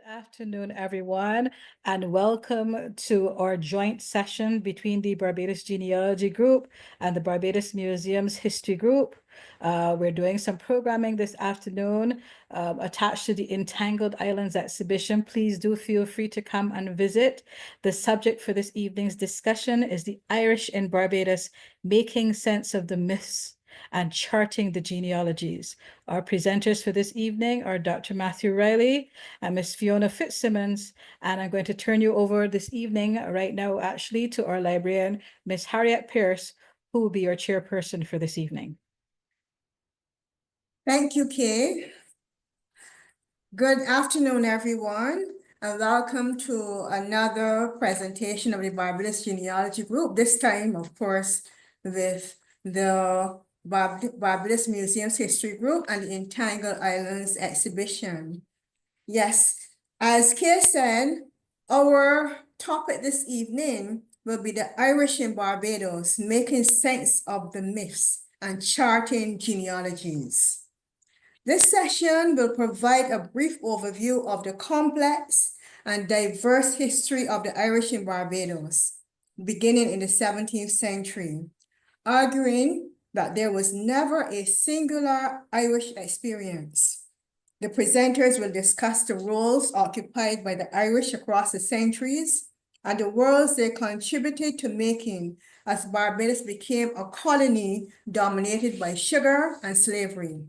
Afternoon, everyone, and welcome to our joint session between the Barbados Genealogy Group and the Barbados Museum's History Group. We're doing some programming this afternoon attached to the Entangled Islands exhibition. Please do feel free to come and visit. The subject for this evening's discussion is the Irish in Barbados, making sense of the myths and charting the genealogies. Our presenters for this evening are Dr. Matthew Riley and Miss Fiona Fitzsimmons, and I'm going to turn you over this evening, right now actually, to our librarian, Miss Harriet Pierce, who will be your chairperson for this evening. Thank you, Kay. Good afternoon, everyone, and welcome to another presentation of the Barbados Genealogy Group, this time, of course, with the Barbados Museum's History Group and the Entangled Islands exhibition. Yes, as Kay said, our topic this evening will be the Irish in Barbados, making sense of the myths and charting genealogies. This session will provide a brief overview of the complex and diverse history of the Irish in Barbados, beginning in the 17th century, arguing that there was never a singular Irish experience. The presenters will discuss the roles occupied by the Irish across the centuries and the roles they contributed to making as Barbados became a colony dominated by sugar and slavery.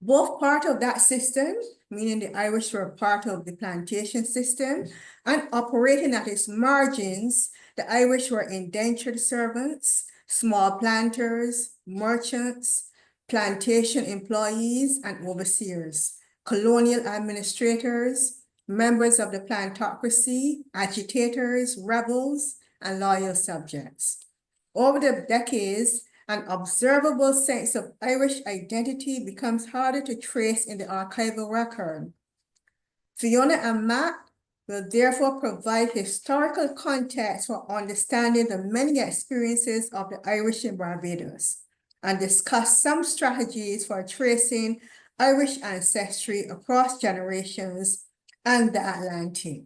Both part of that system, meaning the Irish were part of the plantation system, and operating at its margins, the Irish were indentured servants, small planters, merchants, plantation employees and overseers, colonial administrators, members of the plantocracy, agitators, rebels, and loyal subjects. Over the decades, an observable sense of Irish identity becomes harder to trace in the archival record. Fiona and Matt will therefore provide historical context for understanding the many experiences of the Irish in Barbados and discuss some strategies for tracing Irish ancestry across generations and the Atlantic.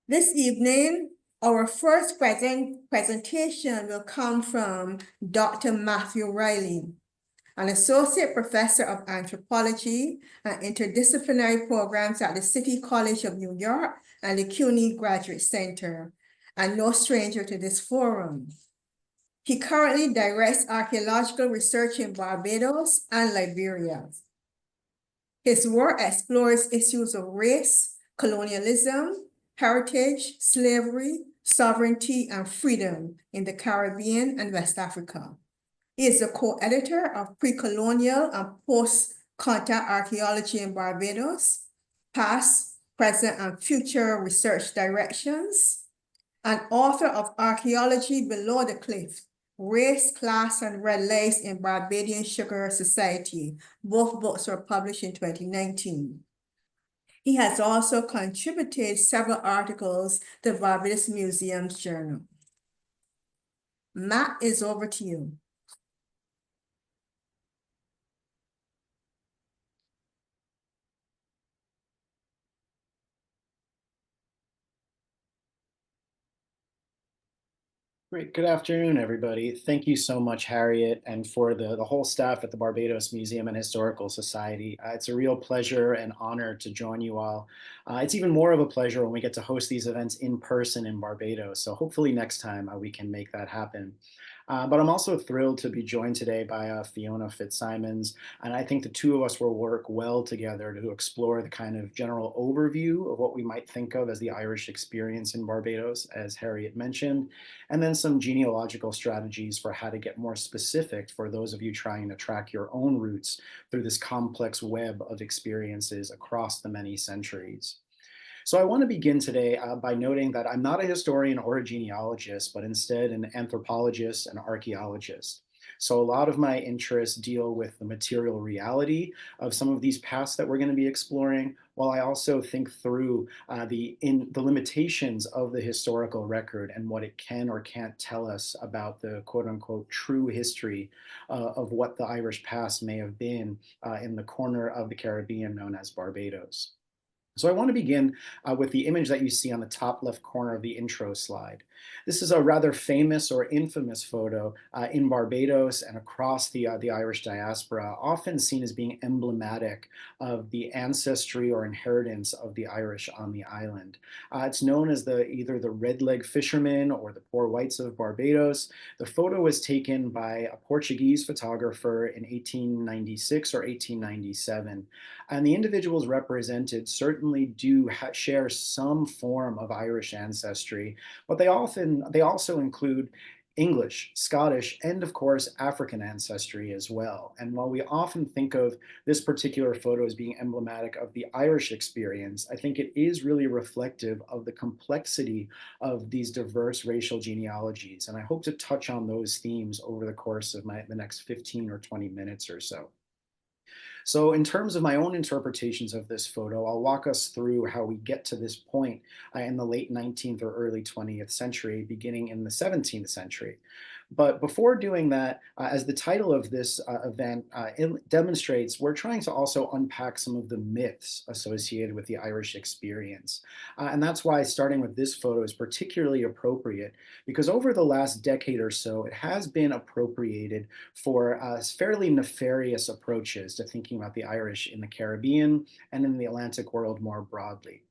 This evening, our first presentation will come from Dr. Matthew Riley, an associate professor of anthropology and interdisciplinary programs at the City College of New York and the CUNY Graduate Center, and no stranger to this forum. He currently directs archaeological research in Barbados and Liberia. His work explores issues of race, colonialism, heritage, slavery, sovereignty, and freedom in the Caribbean and West Africa. He is the co-editor of Pre-Colonial and Post-Contact Archaeology in Barbados, Past, Present, and Future Research Directions, and author of Archaeology Below the Cliff, Race, Class, and Red Lace in Barbadian Sugar Society. Both books were published in 2019. He has also contributed several articles to the Barbados Museum's Journal. Matt, is over to you. Great. Good afternoon, everybody. Thank you so much, Harriet, and for the whole staff at the Barbados Museum and Historical Society. It's a real pleasure and honor to join you all. It's even more of a pleasure when we get to host these events in person in Barbados. So hopefully next time we can make that happen. But I'm also thrilled to be joined today by Fiona Fitzsimmons, and I think the two of us will work well together to explore the kind of general overview of what we might think of as the Irish experience in Barbados, as Harriet mentioned, and then some genealogical strategies for how to get more specific for those of you trying to track your own roots through this complex web of experiences across the many centuries. So I want to begin today by noting that I'm not a historian or a genealogist, but instead an anthropologist and archaeologist. So a lot of my interests deal with the material reality of some of these paths that we're going to be exploring, while I also think through the limitations of the historical record and what it can or can't tell us about the quote unquote true history of what the Irish past may have been in the corner of the Caribbean known as Barbados. So I want to begin with the image that you see on the top left corner of the intro slide. This is a rather famous or infamous photo in Barbados and across the Irish diaspora, often seen as being emblematic of the ancestry or inheritance of the Irish on the island. It's known as either the red leg fishermen or the poor whites of Barbados. The photo was taken by a Portuguese photographer in 1896 or 1897. And the individuals represented certainly do share some form of Irish ancestry, but they also include English, Scottish, and of course, African ancestry as well. And while we often think of this particular photo as being emblematic of the Irish experience, I think it is really reflective of the complexity of these diverse racial genealogies. And I hope to touch on those themes over the course of the next 15 or 20 minutes or so. So in terms of my own interpretations of this photo, I'll walk us through how we get to this point in the late 19th or early 20th century, beginning in the 17th century. But before doing that, as the title of this event demonstrates, we're trying to also unpack some of the myths associated with the Irish experience. And that's why starting with this photo is particularly appropriate, because over the last decade or so, it has been appropriated for fairly nefarious approaches to thinking about the Irish in the Caribbean and in the Atlantic world more broadly.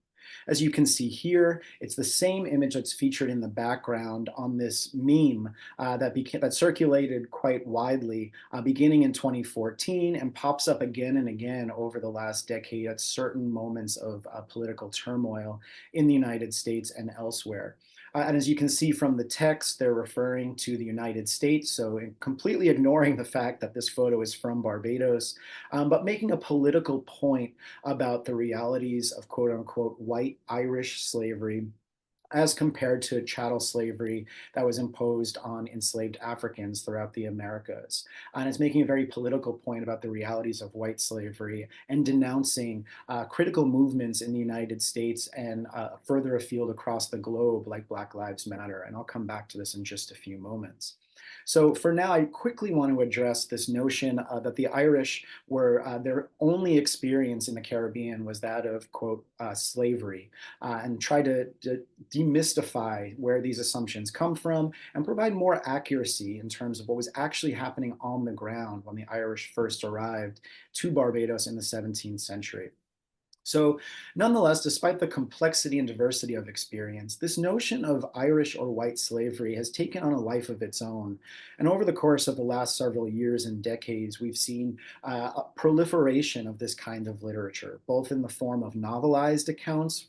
As you can see here, it's the same image that's featured in the background on this meme that circulated quite widely beginning in 2014 and pops up again and again over the last decade at certain moments of political turmoil in the United States and elsewhere. And as you can see from the text, they're referring to the United States, so completely ignoring the fact that this photo is from Barbados, but making a political point about the realities of quote unquote white Irish slavery as compared to chattel slavery that was imposed on enslaved Africans throughout the Americas. And it's making a very political point about the realities of white slavery and denouncing critical movements in the United States and further afield across the globe, like Black Lives Matter. And I'll come back to this in just a few moments. So for now, I quickly want to address this notion that the Irish were, their only experience in the Caribbean was that of, quote, slavery, and try to demystify where these assumptions come from and provide more accuracy in terms of what was actually happening on the ground when the Irish first arrived to Barbados in the 17th century. So nonetheless, despite the complexity and diversity of experience, this notion of Irish or white slavery has taken on a life of its own. And over the course of the last several years and decades, we've seen a proliferation of this kind of literature, both in the form of novelized accounts,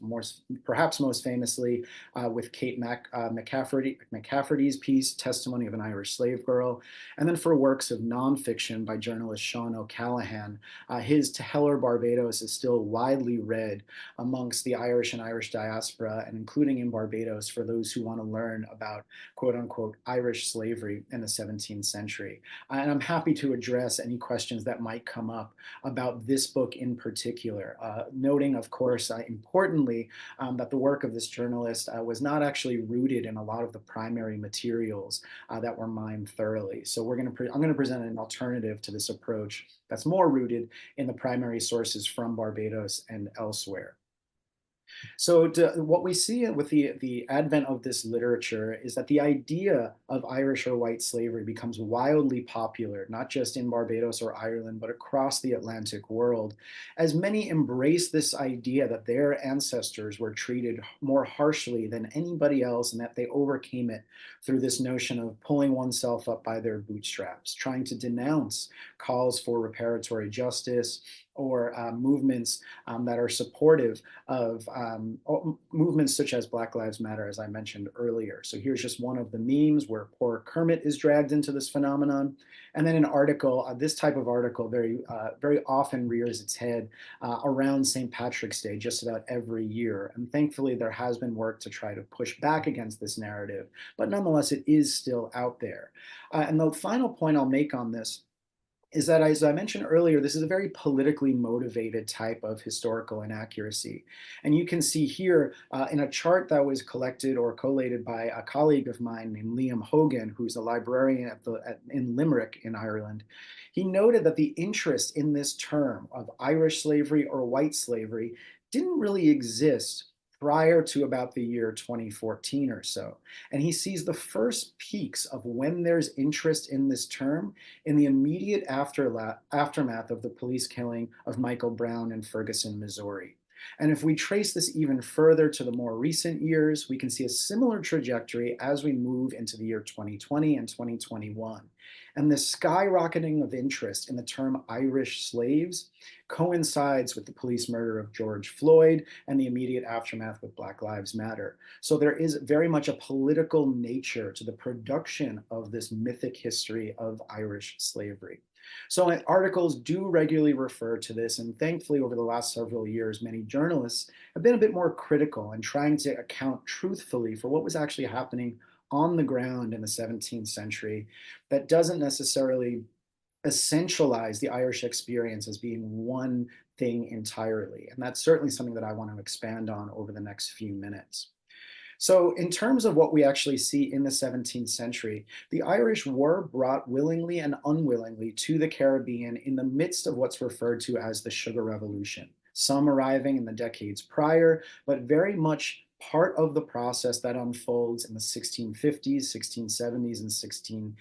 perhaps most famously with Kate McCafferty's piece, Testimony of an Irish Slave Girl, and then for works of nonfiction by journalist Sean O'Callaghan. His To Hell or Barbados is still widely read amongst the Irish and Irish diaspora, and including in Barbados for those who want to learn about quote unquote Irish slavery in the 17th century. And I'm happy to address any questions that might come up about this book in particular, noting, of course, importantly, that the work of this journalist was not actually rooted in a lot of the primary materials that were mined thoroughly. So I'm going to present an alternative to this approach that's more rooted in the primary sources from Barbados and elsewhere. So what we see with the advent of this literature is that the idea of Irish or white slavery becomes wildly popular, not just in Barbados or Ireland, but across the Atlantic world, as many embrace this idea that their ancestors were treated more harshly than anybody else and that they overcame it through this notion of pulling oneself up by their bootstraps, trying to denounce calls for reparatory justice, or movements that are supportive of movements such as Black Lives Matter, as I mentioned earlier. So here's just one of the memes where poor Kermit is dragged into this phenomenon. And then an article, this type of article very often rears its head around St. Patrick's Day just about every year. And thankfully, there has been work to try to push back against this narrative, but nonetheless, it is still out there. And the final point I'll make on this is that, as I mentioned earlier, this is a very politically motivated type of historical inaccuracy. And you can see here in a chart that was collected or collated by a colleague of mine named Liam Hogan, who's a librarian in Limerick in Ireland. He noted that the interest in this term of Irish slavery or white slavery didn't really exist prior to about the year 2014 or so. And he sees the first peaks of when there's interest in this term in the immediate aftermath of the police killing of Michael Brown in Ferguson, Missouri. And if we trace this even further to the more recent years, we can see a similar trajectory as we move into the year 2020 and 2021. And this skyrocketing of interest in the term Irish slaves coincides with the police murder of George Floyd and the immediate aftermath with Black Lives Matter. So there is very much a political nature to the production of this mythic history of Irish slavery. So articles do regularly refer to this, and thankfully over the last several years, many journalists have been a bit more critical and trying to account truthfully for what was actually happening on the ground in the 17th century that doesn't necessarily essentialize the Irish experience as being one thing entirely. And that's certainly something that I want to expand on over the next few minutes. So in terms of what we actually see in the 17th century, the Irish were brought willingly and unwillingly to the Caribbean in the midst of what's referred to as the Sugar Revolution, some arriving in the decades prior, but very much part of the process that unfolds in the 1650s, 1670s, and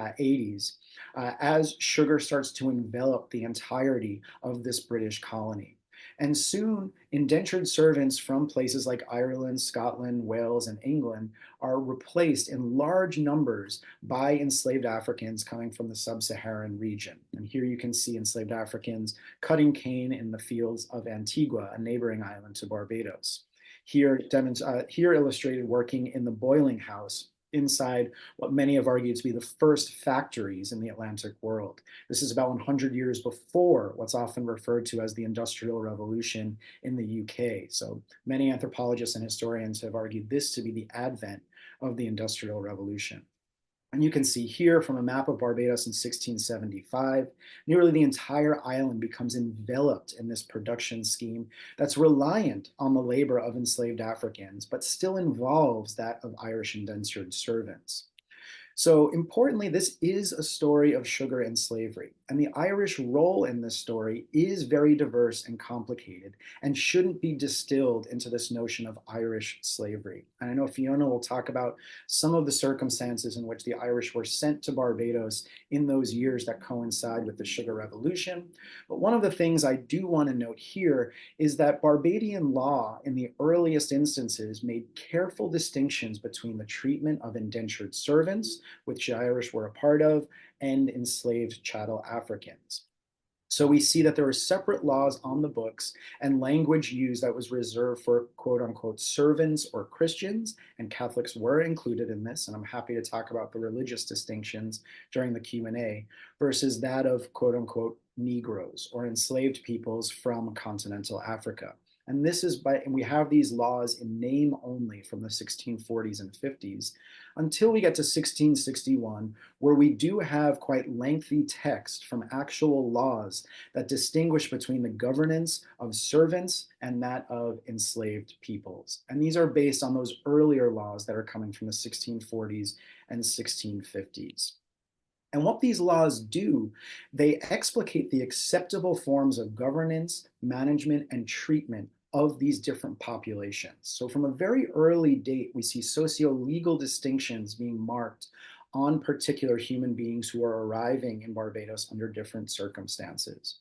1680s as sugar starts to envelop the entirety of this British colony. And soon, indentured servants from places like Ireland, Scotland, Wales, and England are replaced in large numbers by enslaved Africans coming from the sub-Saharan region. And here you can see enslaved Africans cutting cane in the fields of Antigua, a neighboring island to Barbados. Here illustrated working in the boiling house inside what many have argued to be the first factories in the Atlantic world. This is about 100 years before what's often referred to as the Industrial Revolution in the UK. So many anthropologists and historians have argued this to be the advent of the Industrial Revolution. And you can see here from a map of Barbados in 1675, nearly the entire island becomes enveloped in this production scheme that's reliant on the labor of enslaved Africans, but still involves that of Irish indentured servants. So importantly, this is a story of sugar and slavery, and the Irish role in this story is very diverse and complicated and shouldn't be distilled into this notion of Irish slavery. And I know Fiona will talk about some of the circumstances in which the Irish were sent to Barbados in those years that coincide with the Sugar Revolution. But one of the things I do want to note here is that Barbadian law in the earliest instances made careful distinctions between the treatment of indentured servants, which the Irish were a part of, and enslaved chattel Africans. So we see that there were separate laws on the books and language used that was reserved for quote unquote servants or Christians, and Catholics were included in this, and I'm happy to talk about the religious distinctions during the Q&A, versus that of quote unquote Negroes or enslaved peoples from continental Africa. And this is and we have these laws in name only from the 1640s and 50s until we get to 1661, where we do have quite lengthy text from actual laws that distinguish between the governance of servants and that of enslaved peoples. And these are based on those earlier laws that are coming from the 1640s and 1650s. And what these laws do, they explicate the acceptable forms of governance, management, and treatment of these different populations. So from a very early date, we see socio-legal distinctions being marked on particular human beings who are arriving in Barbados under different circumstances.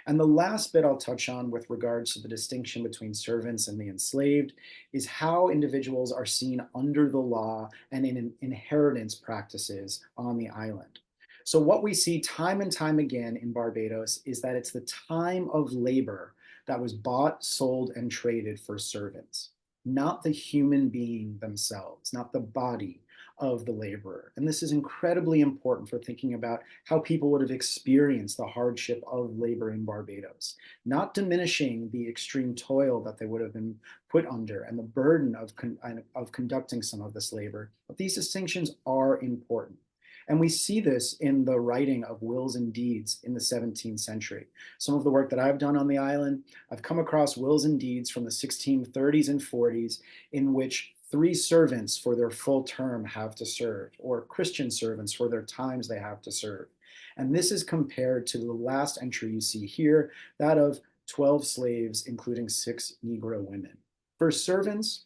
And the last bit I'll touch on with regards to the distinction between servants and the enslaved is how individuals are seen under the law and in inheritance practices on the island. So what we see time and time again in Barbados is that it's the time of labor that was bought, sold, and traded for servants, not the human being themselves, not the body of the laborer. And this is incredibly important for thinking about how people would have experienced the hardship of labor in Barbados, not diminishing the extreme toil that they would have been put under and the burden of conducting some of this labor. But these distinctions are important. And we see this in the writing of wills and deeds in the 17th century. Some of the work that I've done on the island, I've come across wills and deeds from the 1630s and 40s in which 3 servants for their full term have to serve, or Christian servants for their times they have to serve. And this is compared to the last entry you see here, that of 12 slaves, including 6 Negro women. For servants,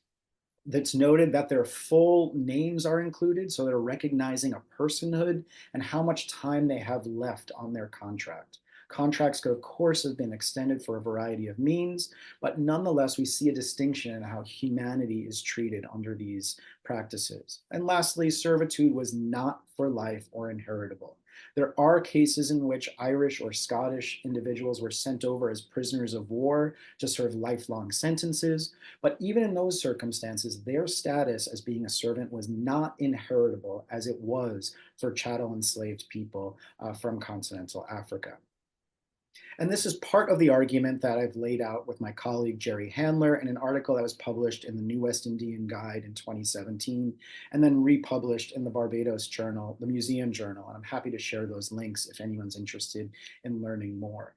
that's noted that their full names are included, so they're recognizing a personhood and how much time they have left on their contract. Contracts could, of course, have been extended for a variety of means, but nonetheless, we see a distinction in how humanity is treated under these practices. And lastly, servitude was not for life or inheritable. There are cases in which Irish or Scottish individuals were sent over as prisoners of war to serve lifelong sentences, but even in those circumstances, their status as being a servant was not inheritable as it was for chattel enslaved people from continental Africa. And this is part of the argument that I've laid out with my colleague Jerry Handler in an article that was published in the New West Indian Guide in 2017, and then republished in the Barbados Journal, the Museum Journal. And I'm happy to share those links if anyone's interested in learning more.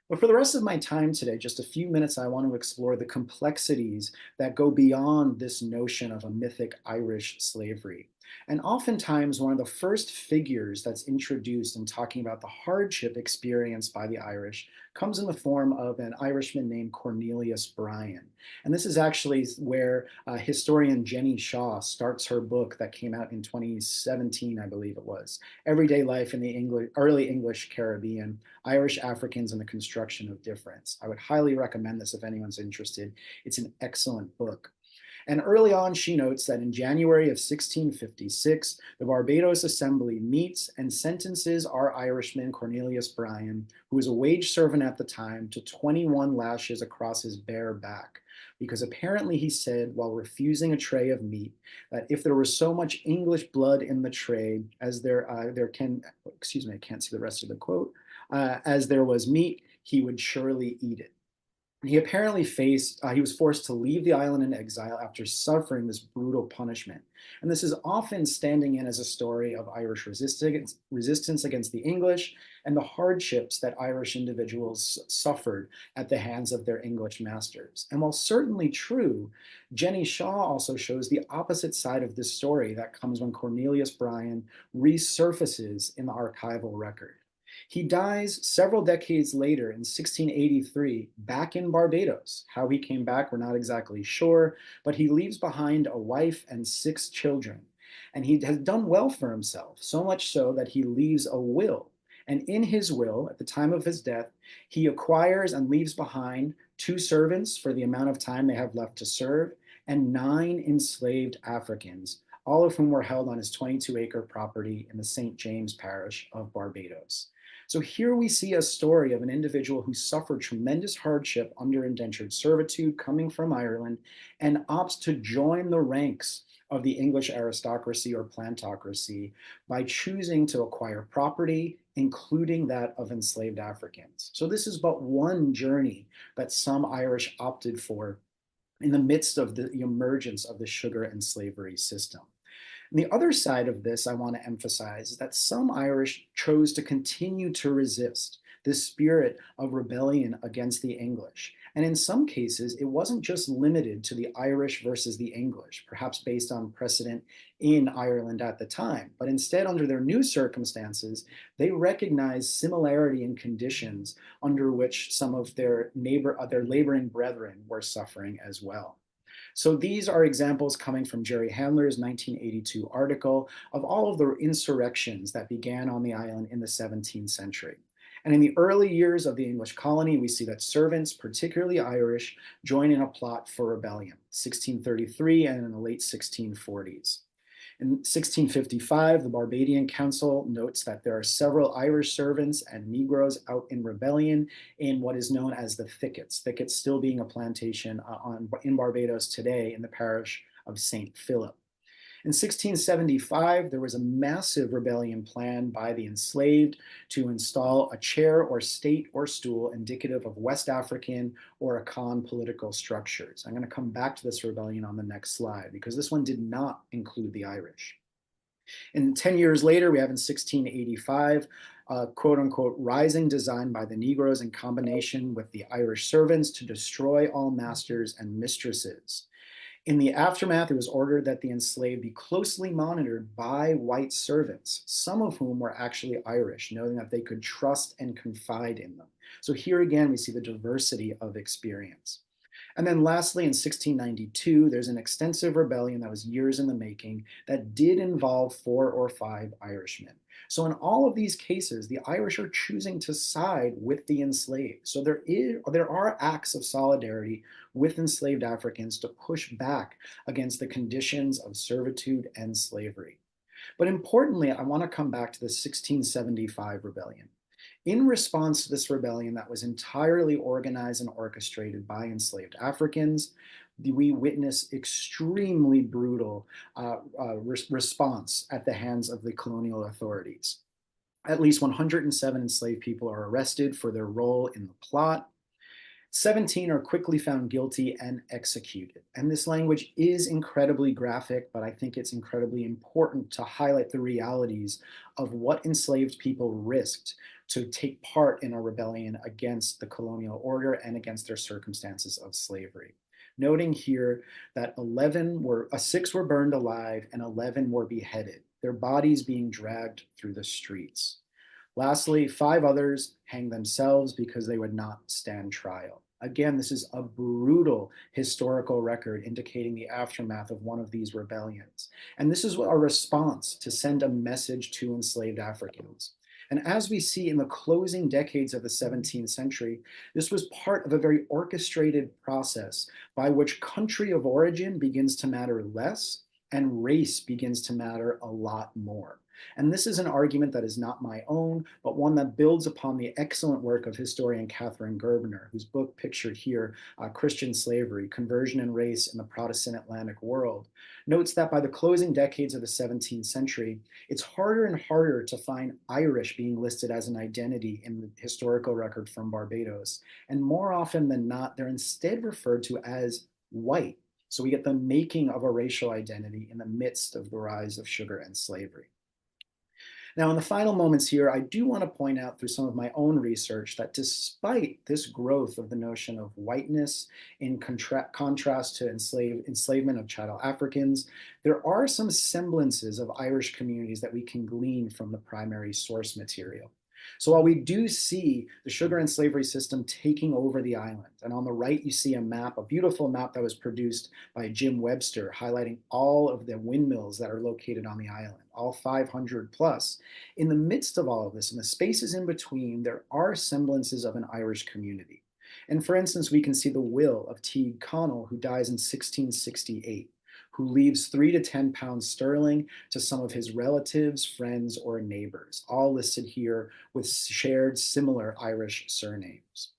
But for the rest of my time today, just a few minutes, I want to explore the complexities that go beyond this notion of a mythic Irish slavery. And oftentimes, one of the first figures that's introduced in talking about the hardship experienced by the Irish comes in the form of an Irishman named Cornelius Bryan. And this is actually where historian Jenny Shaw starts her book that came out in 2017, I believe it was, Everyday Life in the Early English Caribbean, Irish Africans and the Construction of Difference. I would highly recommend this if anyone's interested. It's an excellent book. And early on, she notes that in January of 1656, the Barbados Assembly meets and sentences our Irishman Cornelius Bryan, who was a wage servant at the time, to 21 lashes across his bare back, because apparently he said, while refusing a tray of meat, that if there was so much English blood in the tray as there can, excuse me, I can't see the rest of the quote, as there was meat, he would surely eat it. He apparently he was forced to leave the island in exile after suffering this brutal punishment. And this is often standing in as a story of Irish resistance against the English and the hardships that Irish individuals suffered at the hands of their English masters. And while certainly true, Jenny Shaw also shows the opposite side of this story that comes when Cornelius Bryan resurfaces in the archival record. He dies several decades later in 1683, back in Barbados. How he came back, we're not exactly sure, but he leaves behind a wife and 6 children. And he has done well for himself, so much so that he leaves a will. And in his will, at the time of his death, he acquires and leaves behind 2 servants for the amount of time they have left to serve, and 9 enslaved Africans, all of whom were held on his 22-acre property in the St. James parish of Barbados. So here we see a story of an individual who suffered tremendous hardship under indentured servitude coming from Ireland and opts to join the ranks of the English aristocracy or plantocracy by choosing to acquire property, including that of enslaved Africans. So this is but one journey that some Irish opted for in the midst of the emergence of the sugar and slavery system. And the other side of this I want to emphasize is that some Irish chose to continue to resist this spirit of rebellion against the English. And in some cases, it wasn't just limited to the Irish versus the English, perhaps based on precedent in Ireland at the time, but instead, under their new circumstances, they recognized similarity in conditions under which some of their laboring brethren were suffering as well. So these are examples coming from Jerry Handler's 1982 article of all of the insurrections that began on the island in the 17th century. And in the early years of the English colony, we see that servants, particularly Irish, join in a plot for rebellion, 1633 and in the late 1640s. In 1655, the Barbadian Council notes that there are several Irish servants and Negroes out in rebellion in what is known as the Thickets, Thickets still being a plantation in Barbados today in the parish of St. Philip. In 1675, there was a massive rebellion planned by the enslaved to install a chair or state or stool indicative of West African or Akan political structures. I'm going to come back to this rebellion on the next slide because this one did not include the Irish. And 10 years later, we have in 1685, a quote unquote rising designed by the Negroes in combination with the Irish servants to destroy all masters and mistresses. In the aftermath, it was ordered that the enslaved be closely monitored by white servants, some of whom were actually Irish, knowing that they could trust and confide in them. So here again, we see the diversity of experience. And then lastly, in 1692, there's an extensive rebellion that was years in the making that did involve 4 or 5 Irishmen. So in all of these cases, the Irish are choosing to side with the enslaved. So there are acts of solidarity with enslaved Africans to push back against the conditions of servitude and slavery. But importantly, I want to come back to the 1675 rebellion. In response to this rebellion that was entirely organized and orchestrated by enslaved Africans, we witness extremely brutal response at the hands of the colonial authorities. At least 107 enslaved people are arrested for their role in the plot. 17 are quickly found guilty and executed. And this language is incredibly graphic, but I think it's incredibly important to highlight the realities of what enslaved people risked to take part in a rebellion against the colonial order and against their circumstances of slavery. Noting here that 6 were burned alive and 11 were beheaded, their bodies being dragged through the streets. Lastly, 5 others hanged themselves because they would not stand trial. Again, this is a brutal historical record indicating the aftermath of one of these rebellions. And this is a response to send a message to enslaved Africans. And as we see in the closing decades of the 17th century, this was part of a very orchestrated process by which country of origin begins to matter less and race begins to matter a lot more. And this is an argument that is not my own, but one that builds upon the excellent work of historian Catherine Gerbner, whose book pictured here, Christian Slavery, Conversion and Race in the Protestant Atlantic World, notes that by the closing decades of the 17th century, it's harder and harder to find Irish being listed as an identity in the historical record from Barbados. And more often than not, they're instead referred to as white. So we get the making of a racial identity in the midst of the rise of sugar and slavery. Now, in the final moments here, I do want to point out through some of my own research that despite this growth of the notion of whiteness in contrast to enslavement of chattel Africans, there are some semblances of Irish communities that we can glean from the primary source material. So while we do see the sugar and slavery system taking over the island, and on the right you see a map, a beautiful map that was produced by Jim Webster, highlighting all of the windmills that are located on the island, all 500 plus. In the midst of all of this, in the spaces in between, there are semblances of an Irish community. And for instance, we can see the will of Teague Connell, who dies in 1668. Who leaves 3 to 10 pounds sterling to some of his relatives, friends, or neighbors, all listed here with shared similar Irish surnames.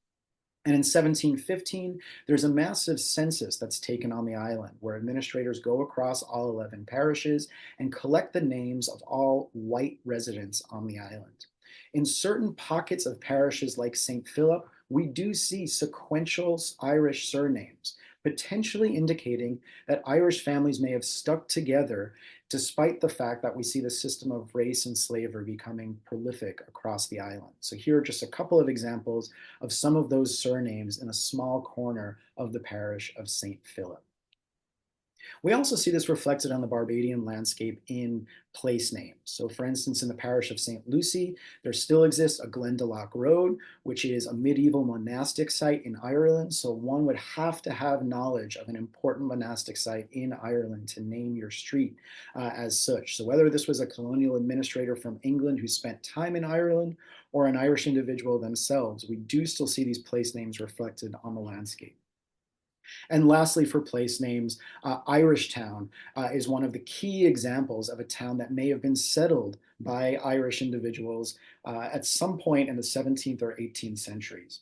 And in 1715, there's a massive census that's taken on the island where administrators go across all 11 parishes and collect the names of all white residents on the island. In certain pockets of parishes like St. Philip, we do see sequential Irish surnames, potentially indicating that Irish families may have stuck together despite the fact that we see the system of race and slavery becoming prolific across the island. So here are just a couple of examples of some of those surnames in a small corner of the parish of St. Philip. We also see this reflected on the Barbadian landscape in place names. So for instance, in the parish of St. Lucy, there still exists a Glendalough Road, which is a medieval monastic site in Ireland. So one would have to have knowledge of an important monastic site in Ireland to name your street as such. So whether this was a colonial administrator from England who spent time in Ireland or an Irish individual themselves, we do still see these place names reflected on the landscape. And lastly, for place names, Irish Town is one of the key examples of a town that may have been settled by Irish individuals at some point in the 17th or 18th centuries.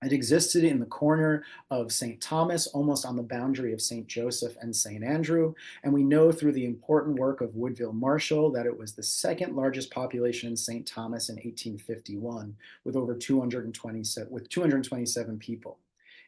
It existed in the corner of St. Thomas, almost on the boundary of St. Joseph and St. Andrew. And we know through the important work of Woodville Marshall that it was the second largest population in St. Thomas in 1851, with over 227 people.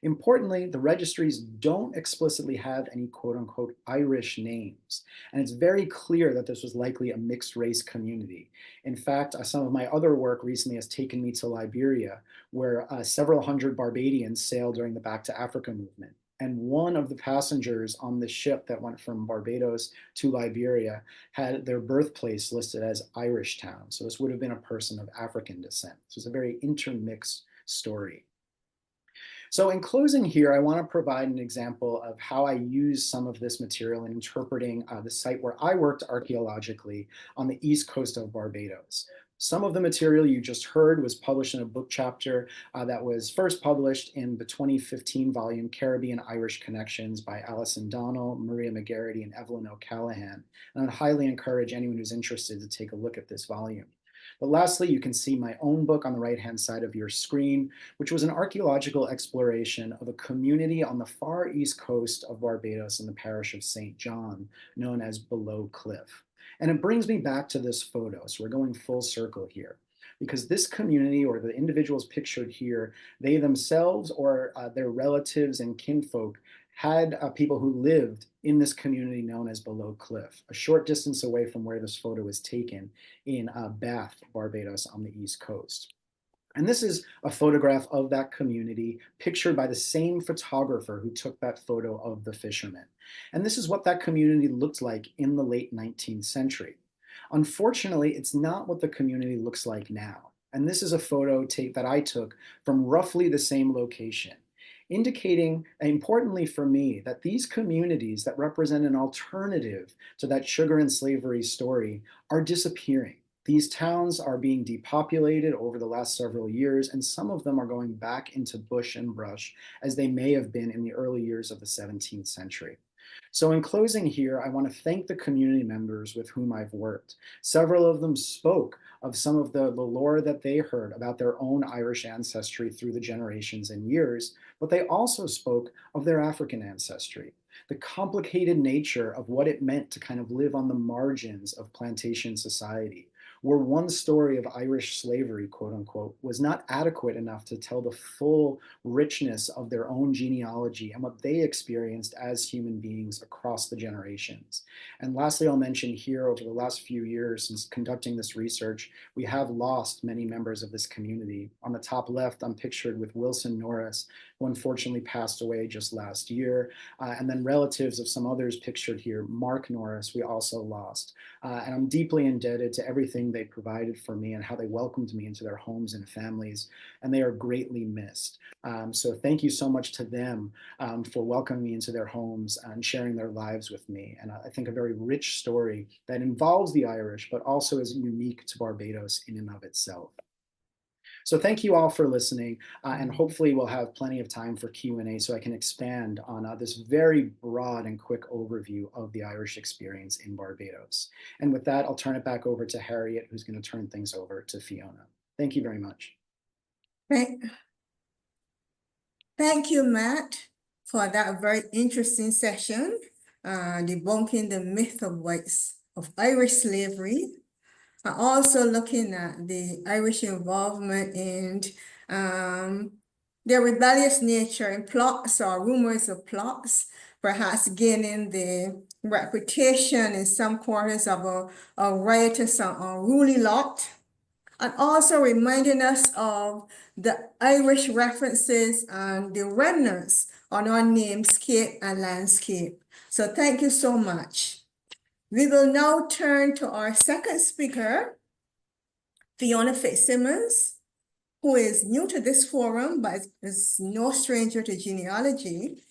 Importantly, the registries don't explicitly have any quote unquote Irish names. And it's very clear that this was likely a mixed race community. In fact, some of my other work recently has taken me to Liberia, where several hundred Barbadians sailed during the Back to Africa movement. And one of the passengers on the ship that went from Barbados to Liberia had their birthplace listed as Irish Town. So this would have been a person of African descent. So it's a very intermixed story. So in closing here, I want to provide an example of how I use some of this material in interpreting the site where I worked archaeologically on the east coast of Barbados. Some of the material you just heard was published in a book chapter that was first published in the 2015 volume Caribbean Irish Connections by Alison Donnell, Maria McGarity, and Evelyn O'Callaghan. And I'd highly encourage anyone who's interested to take a look at this volume. But lastly, you can see my own book on the right-hand side of your screen, which was an archaeological exploration of a community on the far east coast of Barbados in the parish of St. John, known as Below Cliff. And it brings me back to this photo. So we're going full circle here, because this community, or the individuals pictured here, they themselves or their relatives and kinfolk had people who lived in this community known as Below Cliff, a short distance away from where this photo was taken in Bath, Barbados on the East Coast. And this is a photograph of that community pictured by the same photographer who took that photo of the fishermen. And this is what that community looked like in the late 19th century. Unfortunately, it's not what the community looks like now. And this is a photo that I took from roughly the same location, indicating, importantly for me, that these communities that represent an alternative to that sugar and slavery story are disappearing. These towns are being depopulated over the last several years, and some of them are going back into bush and brush as they may have been in the early years of the 17th century. So in closing here, I want to thank the community members with whom I've worked. Several of them spoke of some of the lore that they heard about their own Irish ancestry through the generations and years, but they also spoke of their African ancestry, the complicated nature of what it meant to kind of live on the margins of plantation society, where one story of Irish slavery, quote unquote, was not adequate enough to tell the full richness of their own genealogy and what they experienced as human beings across the generations. And lastly, I'll mention here, over the last few years since conducting this research, we have lost many members of this community. On the top left, I'm pictured with Wilson Norris, who unfortunately passed away just last year. And then relatives of some others pictured here, Mark Norris, we also lost. And I'm deeply indebted to everything they provided for me and how they welcomed me into their homes and families, and they are greatly missed. So thank you so much to them for welcoming me into their homes and sharing their lives with me. And I think a very rich story that involves the Irish, but also is unique to Barbados in and of itself. So thank you all for listening, and hopefully we'll have plenty of time for Q&A so I can expand on this very broad and quick overview of the Irish experience in Barbados. And with that, I'll turn it back over to Harriet, who's going to turn things over to Fiona. Thank you very much. Thank you, Matt, for that very interesting session, debunking the myth of Irish slavery. Also looking at the Irish involvement in their rebellious nature in plots or rumors of plots, perhaps gaining the reputation in some quarters of a riotous or unruly lot, and also reminding us of the Irish references and the remnants on our namescape and landscape. So thank you so much. We will now turn to our second speaker, Fiona Fitzsimmons, who is new to this forum, but is no stranger to genealogy.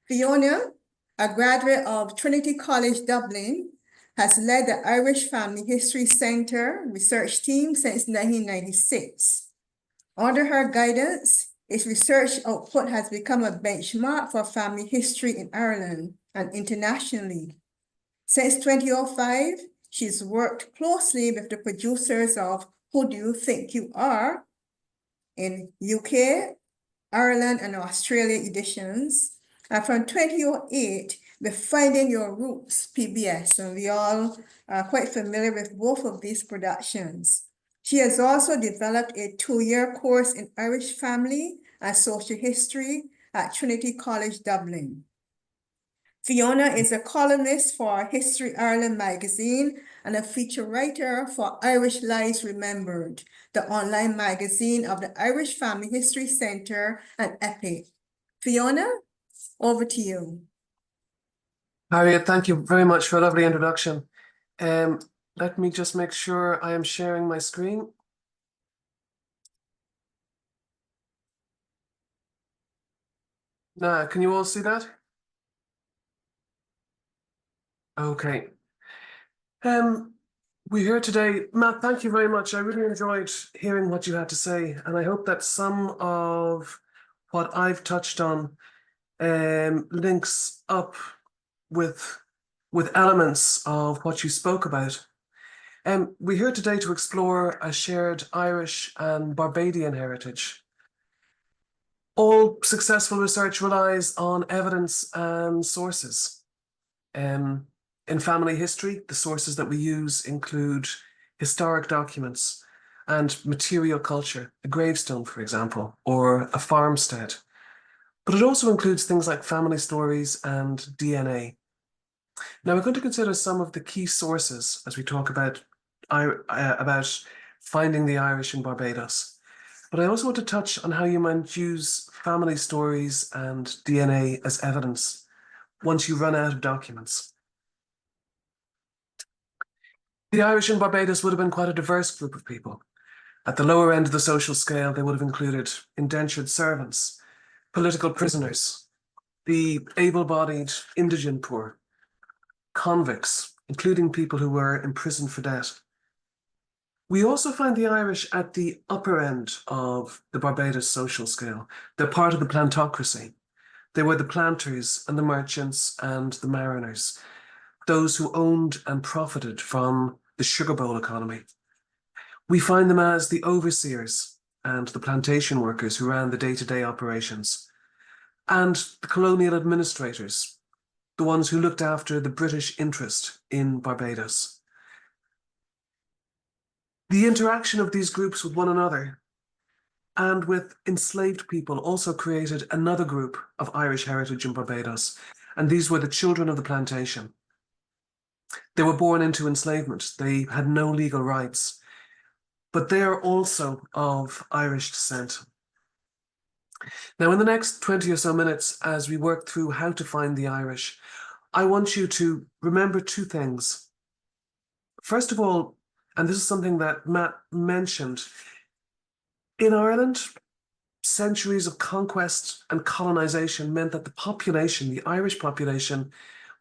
Fiona, a graduate of Trinity College Dublin, has led the Irish Family History Centre research team since 1996. Under her guidance, Its research output has become a benchmark for family history in Ireland and internationally. Since 2005, she's worked closely with the producers of Who Do You Think You Are in UK, Ireland, and Australia editions. And from 2008, with Finding Your Roots, PBS, and we all are quite familiar with both of these productions. She has also developed a 2-year course in Irish family and social history at Trinity College, Dublin. Fiona is a columnist for History Ireland magazine and a feature writer for Irish Lives Remembered, the online magazine of the Irish Family History Centre and EPIC. Fiona, over to you. Harriet, thank you very much for a lovely introduction. Let me just make sure I am sharing my screen. Now, can you all see that? Okay. We're here today. Matt, thank you very much. I really enjoyed hearing what you had to say, and I hope that some of what I've touched on links up with elements of what you spoke about. We're here today to explore a shared Irish and Barbadian heritage. All successful research relies on evidence and sources. In family history, the sources that we use include historic documents and material culture, a gravestone, for example, or a farmstead. But it also includes things like family stories and DNA. Now, we're going to consider some of the key sources as we talk about finding the Irish in Barbados. But I also want to touch on how you might use family stories and DNA as evidence once you run out of documents. The Irish in Barbados would have been quite a diverse group of people. At the lower end of the social scale, they would have included indentured servants, political prisoners, the able-bodied indigent poor, convicts, including people who were imprisoned for debt. We also find the Irish at the upper end of the Barbados social scale. They're part of the plantocracy. They were the planters and the merchants and the mariners, those who owned and profited from the sugar bowl economy. We find them as the overseers and the plantation workers who ran the day-to-day operations, and the colonial administrators, the ones who looked after the British interest in Barbados. The interaction of these groups with one another and with enslaved people also created another group of Irish heritage in Barbados, and these were the children of the plantation. They were born into enslavement. They had no legal rights, but they are also of Irish descent. Now, in the next 20 or so minutes, as we work through how to find the Irish, I want you to remember two things. First of all, and this is something that Matt mentioned, in Ireland, centuries of conquest and colonization meant that the population, the Irish population,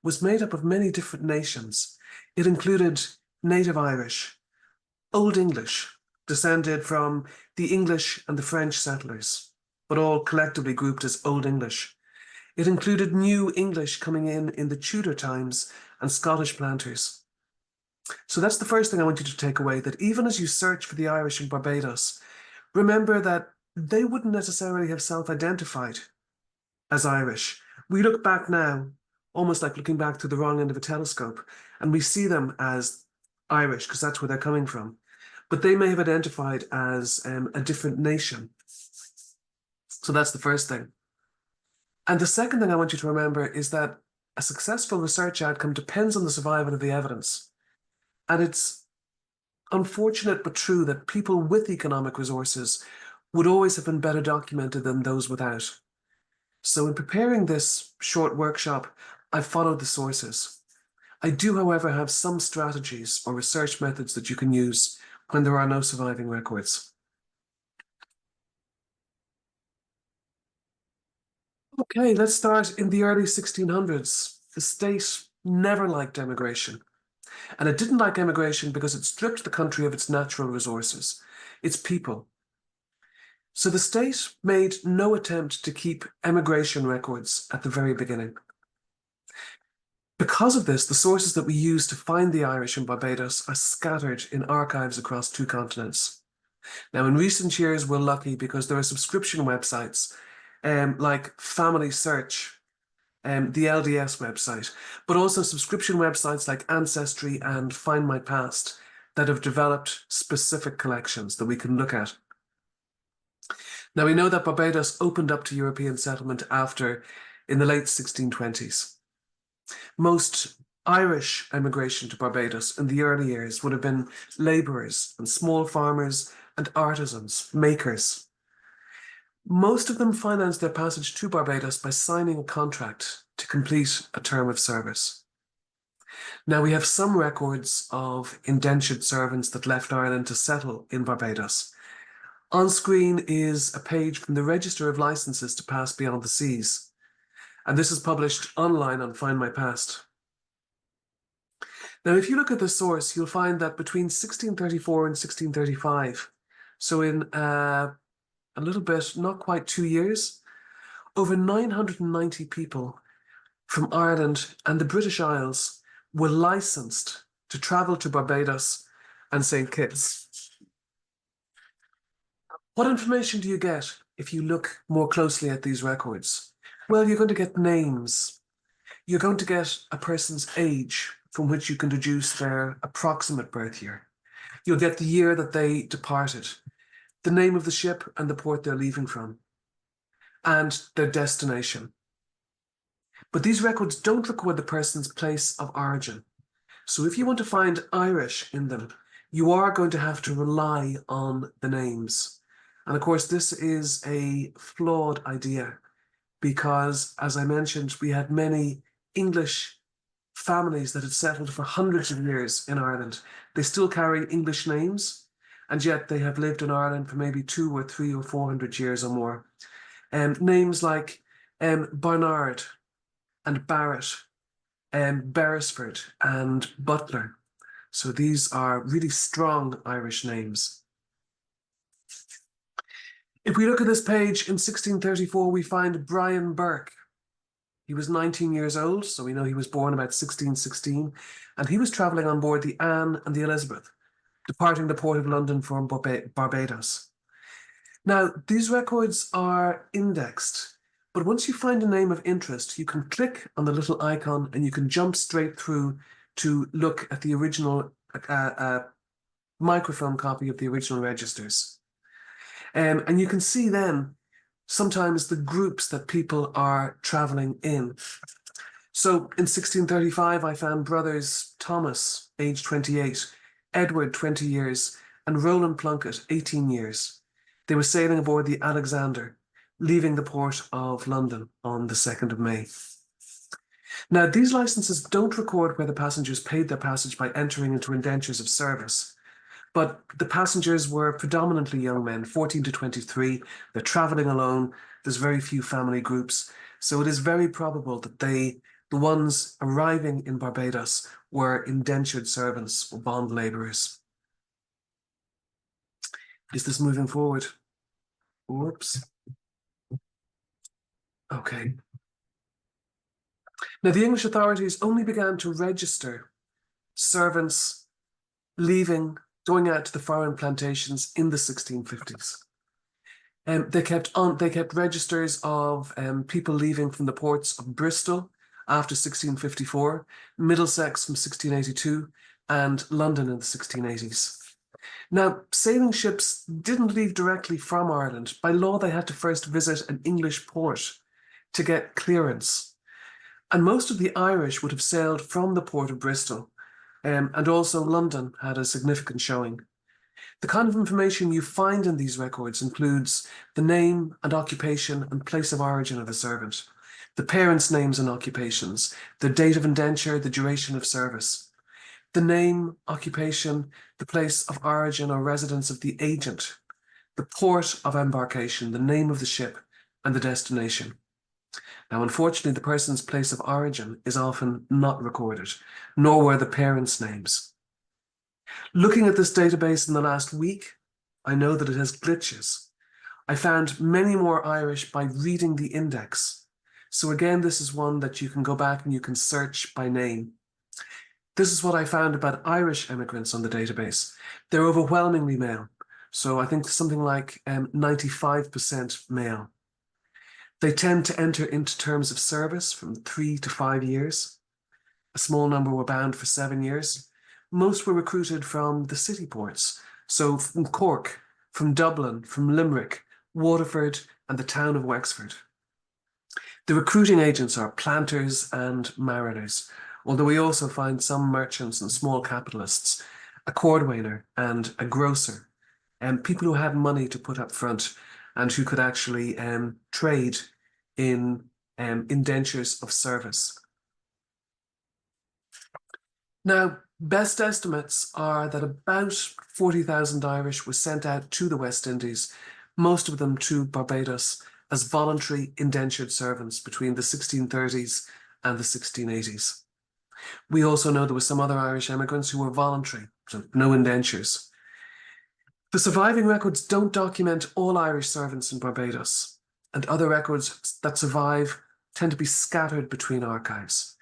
was made up of many different nations. It included native Irish, Old English, descended from the English and the French settlers, but all collectively grouped as Old English. It included New English coming in the Tudor times and Scottish planters. So that's the first thing I want you to take away, that even as you search for the Irish in Barbados, remember that they wouldn't necessarily have self-identified as Irish. We look back now, almost like looking back through the wrong end of a telescope, and we see them as Irish because that's where they're coming from. But they may have identified as a different nation. So that's the first thing. And the second thing I want you to remember is that a successful research outcome depends on the survival of the evidence. And it's unfortunate but true that people with economic resources would always have been better documented than those without. So in preparing this short workshop, I followed the sources. I do, however, have some strategies or research methods that you can use when there are no surviving records. Okay, let's start in the early 1600s. The state never liked emigration. And it didn't like emigration because it stripped the country of its natural resources, its people. So the state made no attempt to keep emigration records at the very beginning. Because of this, the sources that we use to find the Irish in Barbados are scattered in archives across 2 continents. Now, in recent years, we're lucky because there are subscription websites like Family Search, the LDS website, but also subscription websites like Ancestry and Find My Past that have developed specific collections that we can look at. Now, we know that Barbados opened up to European settlement in the late 1620s. Most Irish emigration to Barbados in the early years would have been labourers and small farmers and artisans, makers. Most of them financed their passage to Barbados by signing a contract to complete a term of service. Now, we have some records of indentured servants that left Ireland to settle in Barbados. On screen is a page from the Register of Licenses to Pass Beyond the Seas, and this is published online on Find My Past. Now, if you look at the source, you'll find that between 1634 and 1635, so in a little bit, not quite 2 years, over 990 people from Ireland and the British Isles were licensed to travel to Barbados and St. Kitts. What information do you get if you look more closely at these records? Well, you're going to get names. You're going to get a person's age from which you can deduce their approximate birth year. You'll get the year that they departed, the name of the ship and the port they're leaving from, and their destination. But these records don't record the person's place of origin. So if you want to find Irish in them, you are going to have to rely on the names. And of course, this is a flawed idea because, as I mentioned, we had many English families that had settled for hundreds of years in Ireland. They still carry English names, and yet they have lived in Ireland for maybe 200 or 300 or 400 years or more. Names like Barnard and Barrett, Beresford and Butler. So these are really strong Irish names. If we look at this page, in 1634, we find Brian Burke. He was 19 years old, so we know he was born about 1616, and he was travelling on board the Anne and the Elizabeth, departing the port of London for Barbados. Now, these records are indexed, but once you find a name of interest, you can click on the little icon and you can jump straight through to look at the original microfilm copy of the original registers. And you can see then sometimes the groups that people are traveling in. So in 1635, I found brothers Thomas, age 28, Edward, 20 years, and Roland Plunkett, 18 years. They were sailing aboard the Alexander, leaving the port of London on the 2nd of May. Now, these licenses don't record where the passengers paid their passage by entering into indentures of service. But the passengers were predominantly young men, 14 to 23. They're traveling alone. There's very few family groups. So it is very probable that the ones arriving in Barbados were indentured servants or bond laborers. Is this moving forward? Whoops. Okay. Now, the English authorities only began to register servants going out to the foreign plantations in the 1650s. They kept registers of people leaving from the ports of Bristol after 1654, Middlesex from 1682, and London in the 1680s. Now, sailing ships didn't leave directly from Ireland. By law, they had to first visit an English port to get clearance. And most of the Irish would have sailed from the port of Bristol, and also London had a significant showing. The kind of information you find in these records includes the name and occupation and place of origin of the servant, the parents' names and occupations, the date of indenture, the duration of service, the name, occupation, the place of origin or residence of the agent, the port of embarkation, the name of the ship, and the destination. Now, unfortunately, the person's place of origin is often not recorded, nor were the parents' names. Looking at this database in the last week, I know that it has glitches. I found many more Irish by reading the index. So again, this is one that you can go back and you can search by name. This is what I found about Irish immigrants on the database. They're overwhelmingly male. So I think something like 95% male. They tend to enter into terms of service from 3 to 5 years. A small number were bound for 7 years. Most were recruited from the city ports, so from Cork, from Dublin, from Limerick, Waterford, and the town of Wexford. The recruiting agents are planters and mariners, although we also find some merchants and small capitalists, a cordwainer and a grocer, and people who had money to put up front and who could actually trade in indentures of service. Now, best estimates are that about 40,000 Irish were sent out to the West Indies, most of them to Barbados, as voluntary indentured servants between the 1630s and the 1680s. We also know there were some other Irish immigrants who were voluntary, so no indentures. The surviving records don't document all Irish servants in Barbados, and other records that survive tend to be scattered between archives.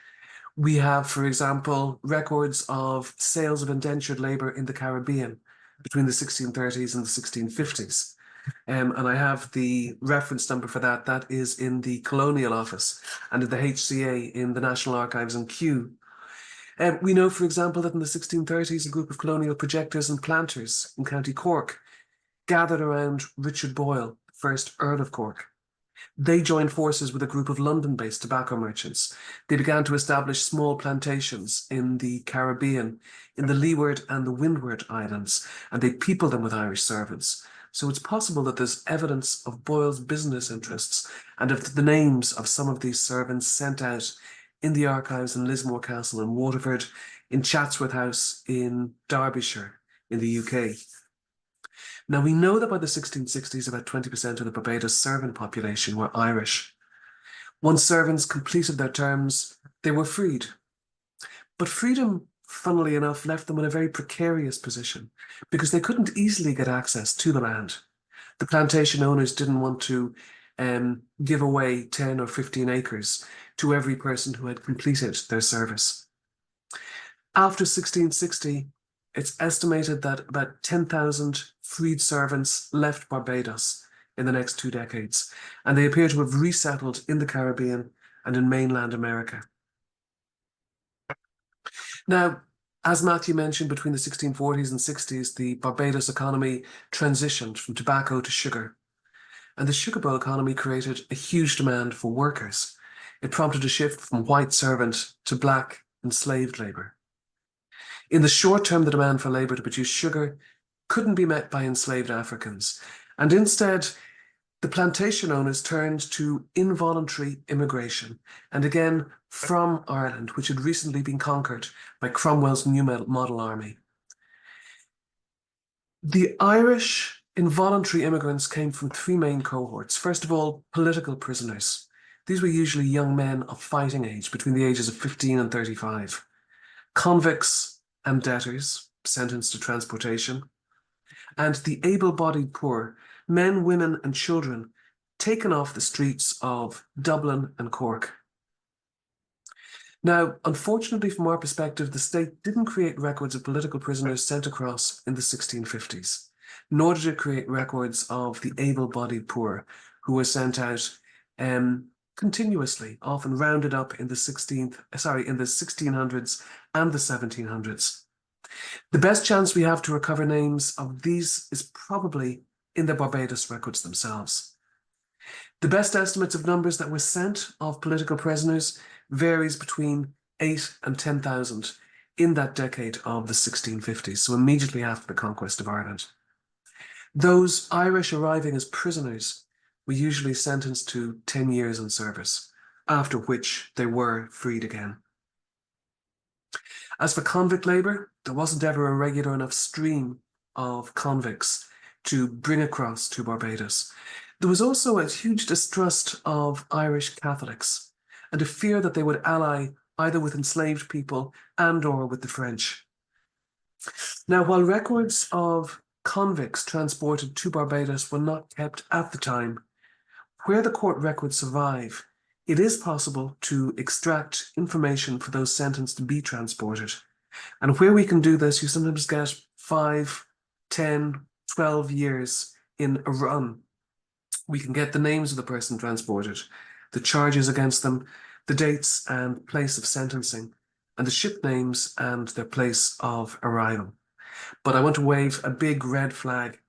We have, for example, records of sales of indentured labour in the Caribbean between the 1630s and the 1650s. And I have the reference number for that. That is in the Colonial Office and in the HCA in the National Archives in Kew. We know, for example, that in the 1630s, a group of colonial projectors and planters in County Cork gathered around Richard Boyle, the first Earl of Cork. They joined forces with a group of London-based tobacco merchants. They began to establish small plantations in the Caribbean, in the Leeward and the Windward Islands, and they peopled them with Irish servants. So it's possible that there's evidence of Boyle's business interests and of the names of some of these servants sent out in the archives in Lismore Castle in Waterford, in Chatsworth House in Derbyshire in the UK. Now, we know that by the 1660s, about 20% of the Barbados servant population were Irish. Once servants completed their terms, they were freed. But freedom, funnily enough, left them in a very precarious position because they couldn't easily get access to the land. The plantation owners didn't want to give away 10 or 15 acres to every person who had completed their service. After 1660, it's estimated that about 10,000 freed servants left Barbados in the next 2 decades, and they appear to have resettled in the Caribbean and in mainland America. Now, as Matthew mentioned, between the 1640s and 60s, the Barbados economy transitioned from tobacco to sugar. And the sugar bowl economy created a huge demand for workers. It prompted a shift from white servant to black enslaved labour. In the short term, the demand for labour to produce sugar couldn't be met by enslaved Africans, and instead, the plantation owners turned to involuntary immigration, and again from Ireland, which had recently been conquered by Cromwell's new model army. The Irish involuntary immigrants came from 3 main cohorts. First of all, political prisoners. These were usually young men of fighting age, between the ages of 15 and 35. Convicts and debtors sentenced to transportation, and the able-bodied poor, men, women, and children, taken off the streets of Dublin and Cork. Now, unfortunately, from our perspective, the state didn't create records of political prisoners sent across in the 1650s, nor did it create records of the able-bodied poor who were sent out continuously, often rounded up in the 1600s and the 1700s. The best chance we have to recover names of these is probably in the Barbados records themselves. The best estimates of numbers that were sent of political prisoners varies between 8 and 10,000 in that decade of the 1650s, so immediately after the conquest of Ireland. Those Irish arriving as prisoners were usually sentenced to 10 years in service, after which they were freed again. As for convict labour, there wasn't ever a regular enough stream of convicts to bring across to Barbados. There was also a huge distrust of Irish Catholics and a fear that they would ally either with enslaved people and or with the French. Now, while records of convicts transported to Barbados were not kept at the time. Where the court records survive, it is possible to extract information for those sentenced to be transported. And where we can do this, you sometimes get 5, 10, 12 years in a run. We can get the names of the person transported, the charges against them, the dates and place of sentencing, and the ship names and their place of arrival. But I want to wave a big red flag.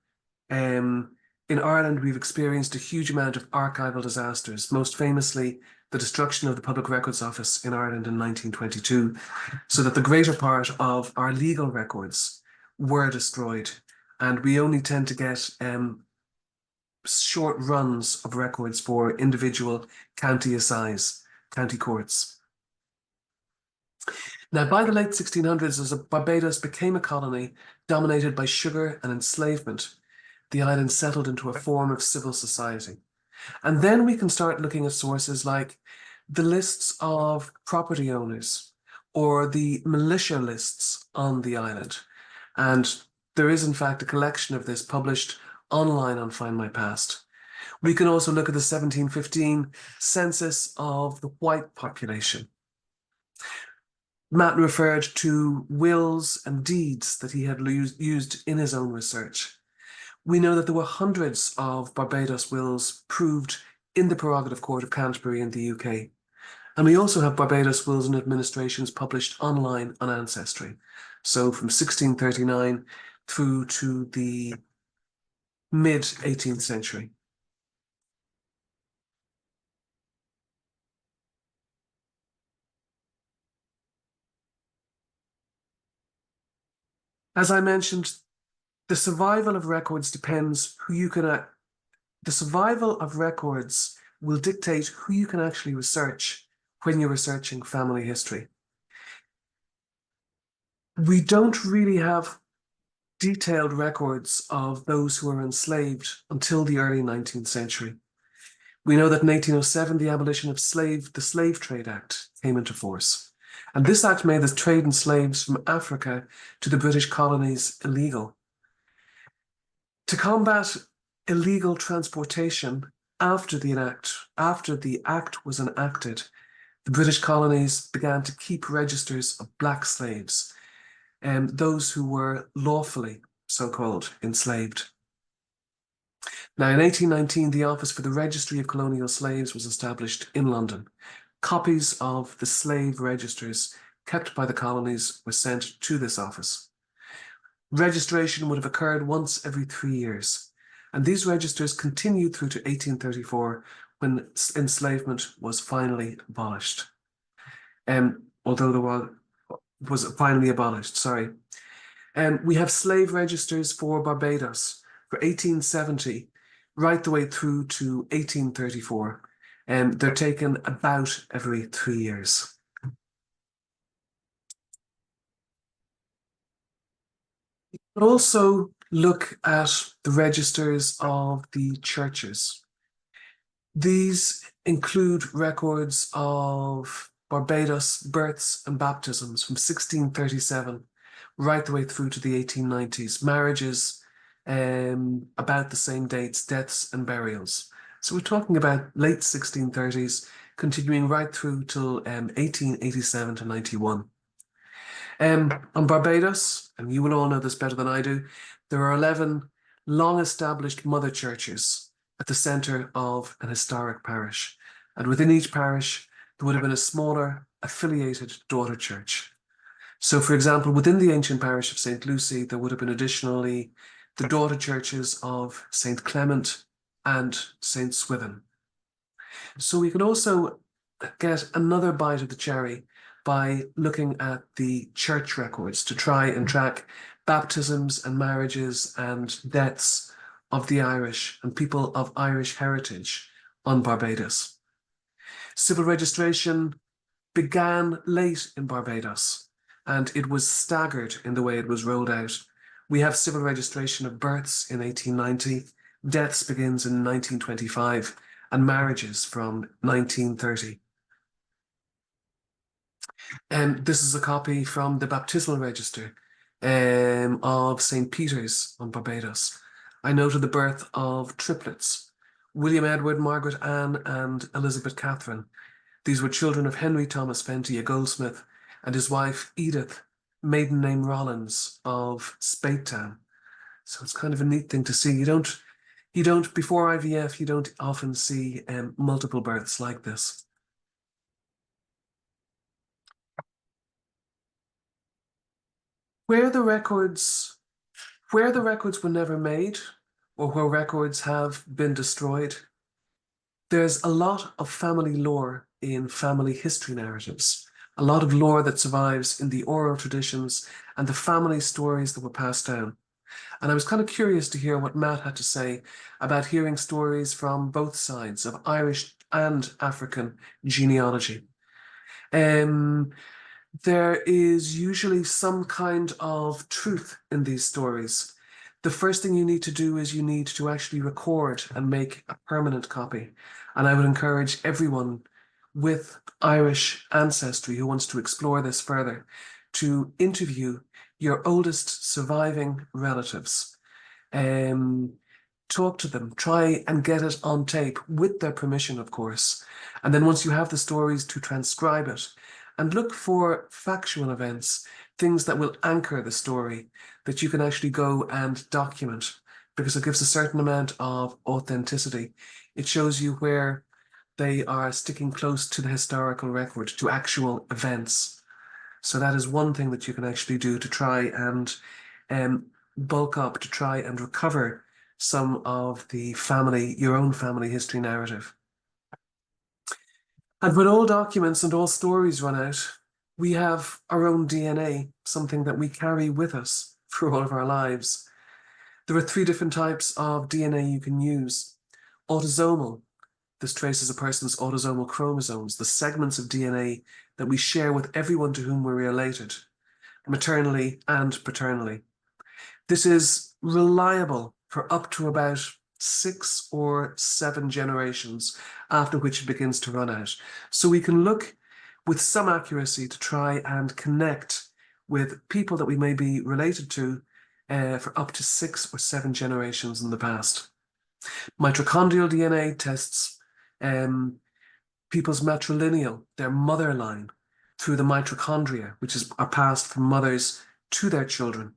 In Ireland, we've experienced a huge amount of archival disasters, most famously the destruction of the Public Records Office in Ireland in 1922, so that the greater part of our legal records were destroyed. And we only tend to get short runs of records for individual county assize, county courts. Now, by the late 1600s, as Barbados became a colony dominated by sugar and enslavement, the island settled into a form of civil society. And then we can start looking at sources like the lists of property owners or the militia lists on the island. And there is, in fact, a collection of this published online on Find My Past. We can also look at the 1715 census of the white population. Matt referred to wills and deeds that he had used in his own research. We know that there were hundreds of Barbados wills proved in the Prerogative Court of Canterbury in the UK. And we also have Barbados wills and administrations published online on Ancestry. So from 1639 through to the mid-18th century. As I mentioned, the survival of records depends who you can. The survival of records will dictate who you can actually research when you're researching family history. We don't really have detailed records of those who were enslaved until the early 19th century. We know that in 1807, the abolition of the Slave Trade Act came into force. And this act made the trade in slaves from Africa to the British colonies illegal. To combat illegal transportation after the act was enacted, the British colonies began to keep registers of black slaves, and those who were lawfully, so-called, enslaved. Now, in 1819, the Office for the Registry of Colonial Slaves was established in London. Copies of the slave registers kept by the colonies were sent to this office. Registration would have occurred once every 3 years, and these registers continued through to 1834 when enslavement was finally abolished. Although there was finally abolished, sorry. We have slave registers for Barbados for 1870 right the way through to 1834. They're taken about every 3 years. But also look at the registers of the churches. These include records of Barbados births and baptisms from 1637 right the way through to the 1890s, marriages about the same dates, deaths and burials. So we're talking about late 1630s, continuing right through till 1887 to 91. On Barbados, and you will all know this better than I do, there are 11 long-established mother churches at the centre of an historic parish. And within each parish, there would have been a smaller affiliated daughter church. So, for example, within the ancient parish of St. Lucy, there would have been additionally the daughter churches of St. Clement and St. Swithin. So we can also get another bite of the cherry by looking at the church records to try and track baptisms and marriages and deaths of the Irish and people of Irish heritage on Barbados. Civil registration began late in Barbados, and it was staggered in the way it was rolled out. We have civil registration of births in 1890, deaths begins in 1925, and marriages from 1930. And this is a copy from the baptismal register of St. Peter's on Barbados. I noted the birth of triplets, William Edward, Margaret Anne, and Elizabeth Catherine. These were children of Henry Thomas Fenty, a goldsmith, and his wife Edith, maiden name Rollins of Spatetown. So it's kind of a neat thing to see. You don't before IVF, you don't often see multiple births like this. Where the records were never made, or where records have been destroyed, there's a lot of family lore in family history narratives, a lot of lore that survives in the oral traditions and the family stories that were passed down. And I was kind of curious to hear what Matt had to say about hearing stories from both sides of Irish and African genealogy. There is usually some kind of truth in these stories. The first thing you need to do is you need to actually record and make a permanent copy. And I would encourage everyone with Irish ancestry who wants to explore this further to interview your oldest surviving relatives. Talk to them, try and get it on tape with their permission, of course. And then once you have the stories, to transcribe it and look for factual events, things that will anchor the story that you can actually go and document, because it gives a certain amount of authenticity. It shows you where they are sticking close to the historical record, to actual events. So that is one thing that you can actually do to try and bulk up, to try and recover some of the your own family history narrative. And when all documents and all stories run out, we have our own DNA, something that we carry with us for all of our lives. There are 3 different types of DNA you can use. Autosomal. This traces a person's autosomal chromosomes, the segments of DNA that we share with everyone to whom we're related, maternally and paternally. This is reliable for up to about 6 or 7 generations, after which it begins to run out. So we can look with some accuracy to try and connect with people that we may be related to for up to 6 or 7 generations in the past. Mitochondrial DNA tests people's matrilineal, their mother line, through the mitochondria, which are passed from mothers to their children.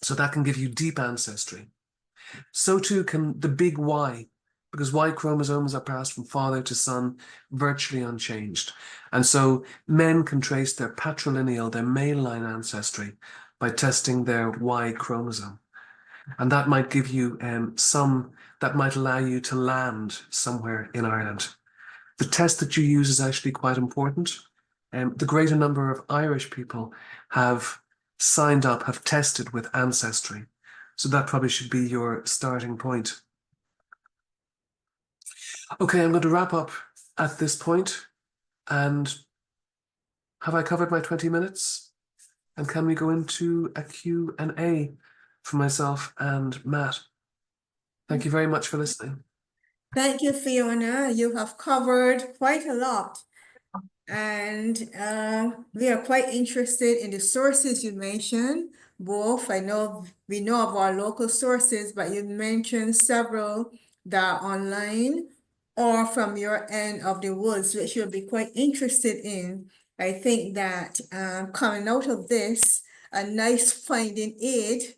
So that can give you deep ancestry. So too can the big Y, because Y chromosomes are passed from father to son virtually unchanged. And so men can trace their patrilineal, their male line ancestry, by testing their Y chromosome. And that might give you that might allow you to land somewhere in Ireland. The test that you use is actually quite important. The greater number of Irish people have signed up, have tested with Ancestry. So that probably should be your starting point. Okay, I'm going to wrap up at this point. And have I covered my 20 minutes? And can we go into a Q&A for myself and Matt? Thank you very much for listening. Thank you, Fiona. You have covered quite a lot. And we are quite interested in the sources you mentioned. Both, we know of our local sources, but you mentioned several that are online or from your end of the woods, which you'll be quite interested in. I think that coming out of this, a nice finding aid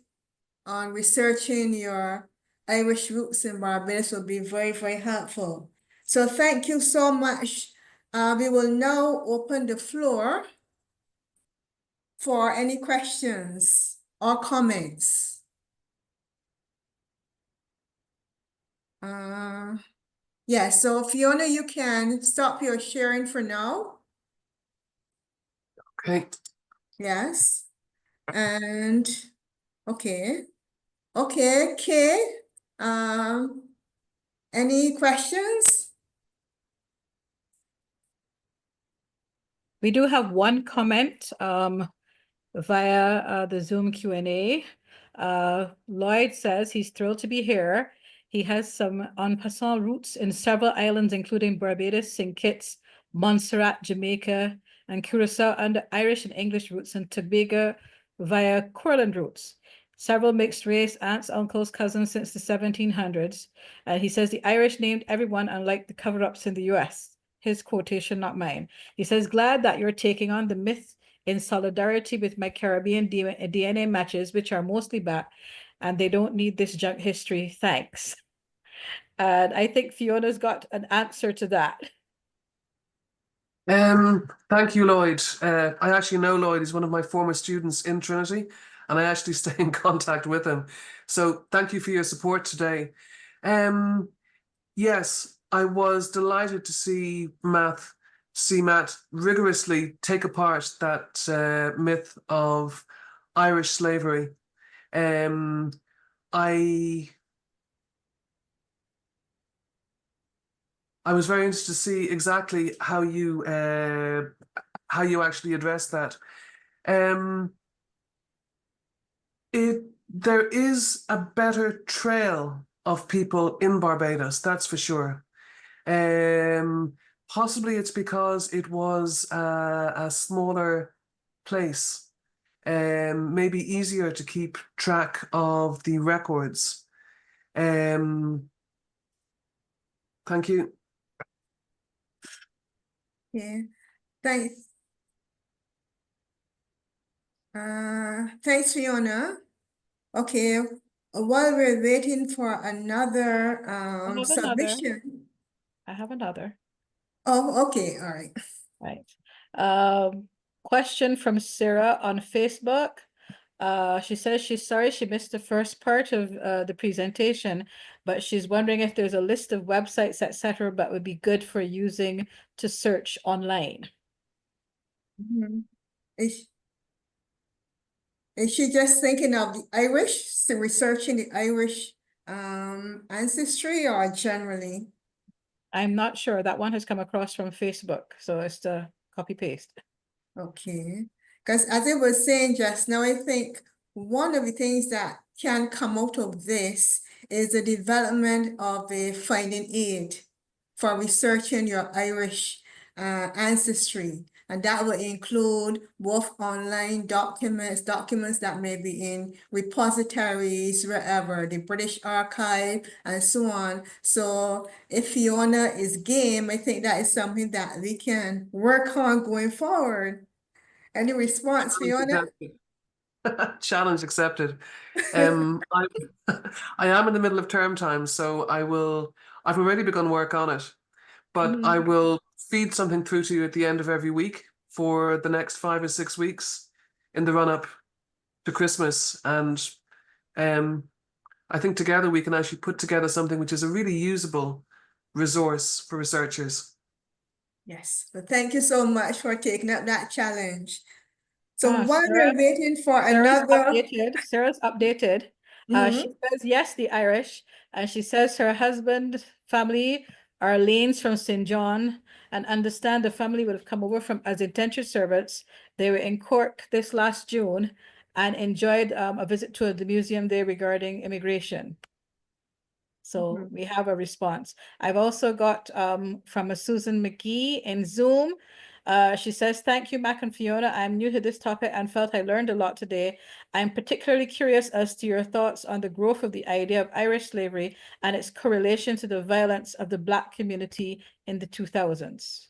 on researching your Irish roots in Barbados will be very, very helpful. So thank you so much. We will now open the floor for any questions or comments. Yeah, so Fiona, you can stop your sharing for now. Okay. Yes. And okay. Okay, Kay. Any questions? We do have one comment via the Zoom Q&A. Lloyd says he's thrilled to be here. He has some en passant roots in several islands, including Barbados, St. Kitts, Montserrat, Jamaica, and Curacao, and Irish and English roots in Tobago, via Courland routes. Several mixed race, aunts, uncles, cousins since the 1700s. And he says the Irish named everyone unlike the cover-ups in the US. His quotation, not mine. He says, glad that you're taking on the myth in solidarity with my Caribbean DNA matches, which are mostly back, and they don't need this junk history. Thanks. And I think Fiona's got an answer to that. Thank you, Lloyd. I actually know Lloyd. He's one of my former students in Trinity, and I actually stay in contact with him. So thank you for your support today. Yes, I was delighted to see Matt rigorously take apart that myth of Irish slavery. I was very interested to see exactly how you actually address that. There is a better trail of people in Barbados, that's for sure. Possibly it's because it was a smaller place, maybe easier to keep track of the records. Thank you. Yeah, thanks. Thanks, Fiona. Okay, while we're waiting for another I have another. submission. I have another. Oh, okay, all right. Right. Question from Sarah on Facebook. She says she's sorry she missed the first part of the presentation, but she's wondering if there's a list of websites, etc., that would be good for using to search online. Mhm. Is she just thinking of the Irish, so researching the Irish ancestry, or generally? I'm not sure. That one has come across from Facebook, so it's the copy paste. Okay, because as I was saying just now, I think one of the things that can come out of this is the development of a finding aid for researching your Irish ancestry. And that will include both online documents that may be in repositories, wherever, the British Archive, and so on. So if Fiona is game, I think that is something that we can work on going forward. Any response, Fiona? Challenge accepted. I, I am in the middle of term time, so I've already begun work on it, but I will feed something through to you at the end of every week for the next 5 or 6 weeks in the run up to Christmas. And I think together we can actually put together something which is a really usable resource for researchers. Yes, but thank you so much for taking up that challenge. So while Sarah, we're waiting for Sarah's another, updated. Sarah's updated. She says yes, the Irish, and she says her husband, family are Lanes from St. John, and understand the family would have come over from as indentured servants. They were in Cork this last June and enjoyed a visit to the museum there regarding immigration. So we have a response. I've also got from a Susan McGee in Zoom. She says, thank you, Mac and Fiona. I'm new to this topic and felt I learned a lot today. I'm particularly curious as to your thoughts on the growth of the idea of Irish slavery and its correlation to the violence of the Black community in the 2000s.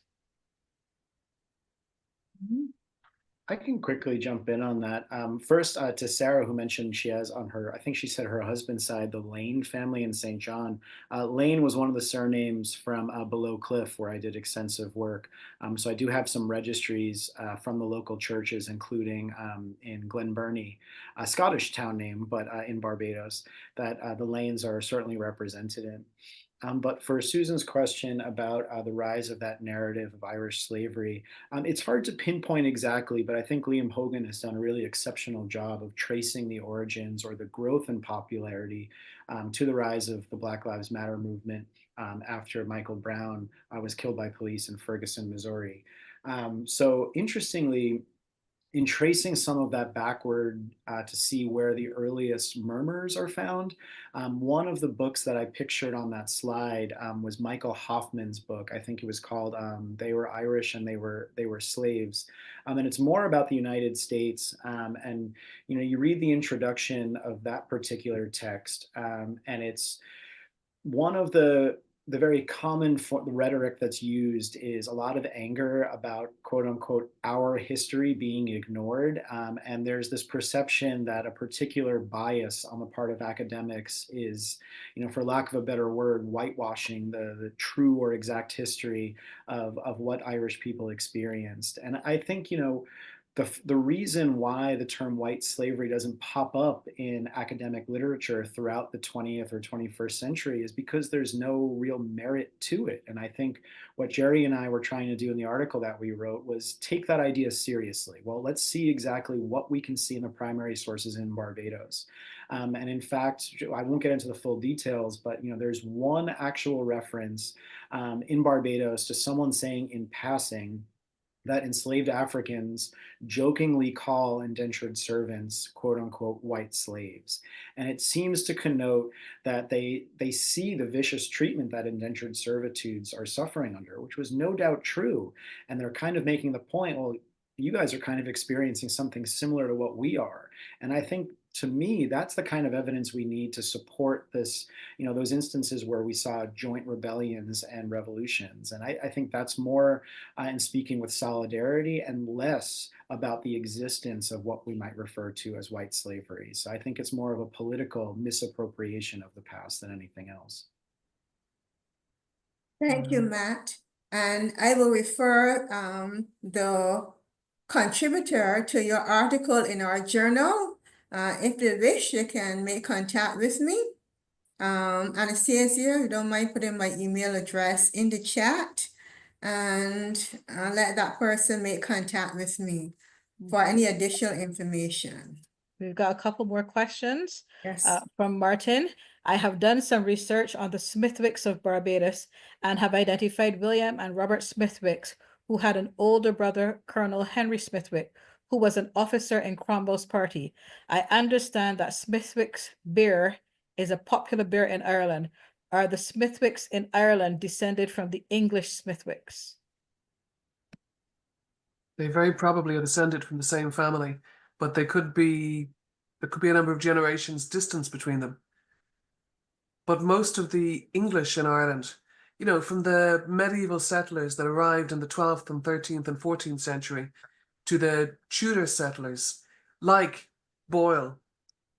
I can quickly jump in on that. First, to Sarah, who mentioned she has on her, I think she said her husband's side, the Lane family in St. John. Lane was one of the surnames from Below Cliff, where I did extensive work. So I do have some registries from the local churches, including in Glen Burnie, a Scottish town name, but in Barbados, that the Lanes are certainly represented in. But for Susan's question about the rise of that narrative of Irish slavery, it's hard to pinpoint exactly, but I think Liam Hogan has done a really exceptional job of tracing the origins or the growth in popularity to the rise of the Black Lives Matter movement after Michael Brown was killed by police in Ferguson, Missouri. So interestingly, in tracing some of that backward to see where the earliest murmurs are found, one of the books that I pictured on that slide was Michael Hoffman's book. I think it was called "They Were Irish and They Were Slaves," and it's more about the United States. And you read the introduction of that particular text, and it's one of the very common rhetoric that's used is a lot of anger about quote unquote our history being ignored, and there's this perception that a particular bias on the part of academics is, for lack of a better word, whitewashing the true or exact history of what Irish people experienced. And I think the reason why the term white slavery doesn't pop up in academic literature throughout the 20th or 21st century is because there's no real merit to it. And I think what Jerry and I were trying to do in the article that we wrote was take that idea seriously. Well, let's see exactly what we can see in the primary sources in Barbados. And in fact, I won't get into the full details, but there's one actual reference in Barbados to someone saying in passing that enslaved Africans jokingly call indentured servants, quote unquote, white slaves. And it seems to connote that they see the vicious treatment that indentured servitudes are suffering under, which was no doubt true. And they're kind of making the point, well, you guys are kind of experiencing something similar to what we are. And I think to me, that's the kind of evidence we need to support this, those instances where we saw joint rebellions and revolutions. And I think that's more in speaking with solidarity and less about the existence of what we might refer to as white slavery. So I think it's more of a political misappropriation of the past than anything else. Thank you, Matt. And I will refer the contributor to your article in our journal. If they wish, you can make contact with me. Anastasia, you don't mind putting my email address in the chat, and let that person make contact with me for any additional information. We've got a couple more questions. Yes. From Martin. I have done some research on the Smithwicks of Barbados and have identified William and Robert Smithwicks, who had an older brother, Colonel Henry Smithwick, who was an officer in Cromwell's party. I understand that Smithwick's beer is a popular beer in Ireland. Are the Smithwicks in Ireland descended from the English Smithwicks? They very probably are descended from the same family, but there could be a number of generations distance between them. But most of the English in Ireland, from the medieval settlers that arrived in the 12th and 13th and 14th century to the Tudor settlers, like Boyle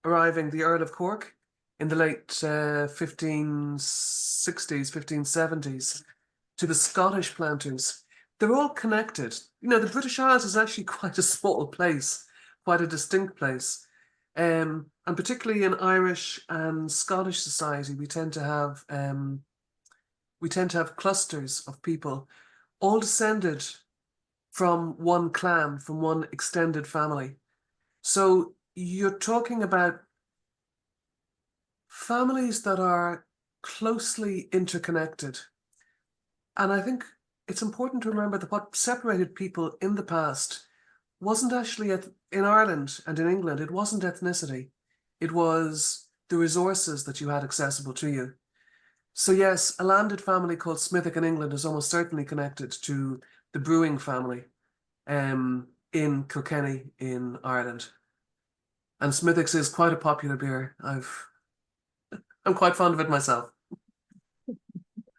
arriving, the Earl of Cork, in the late 1560s, 1570s, to the Scottish planters, they're all connected. The British Isles is actually quite a small place, quite a distinct place. And particularly in Irish and Scottish society, we tend to have clusters of people all descended from one clan, from one extended family. So you're talking about families that are closely interconnected. And I think it's important to remember that what separated people in the past wasn't actually in Ireland and in England, it wasn't ethnicity. It was the resources that you had accessible to you. So yes, a landed family called Smithick in England is almost certainly connected to the brewing family in Kilkenny in Ireland. And Smithick's is quite a popular beer. I'm quite fond of it myself.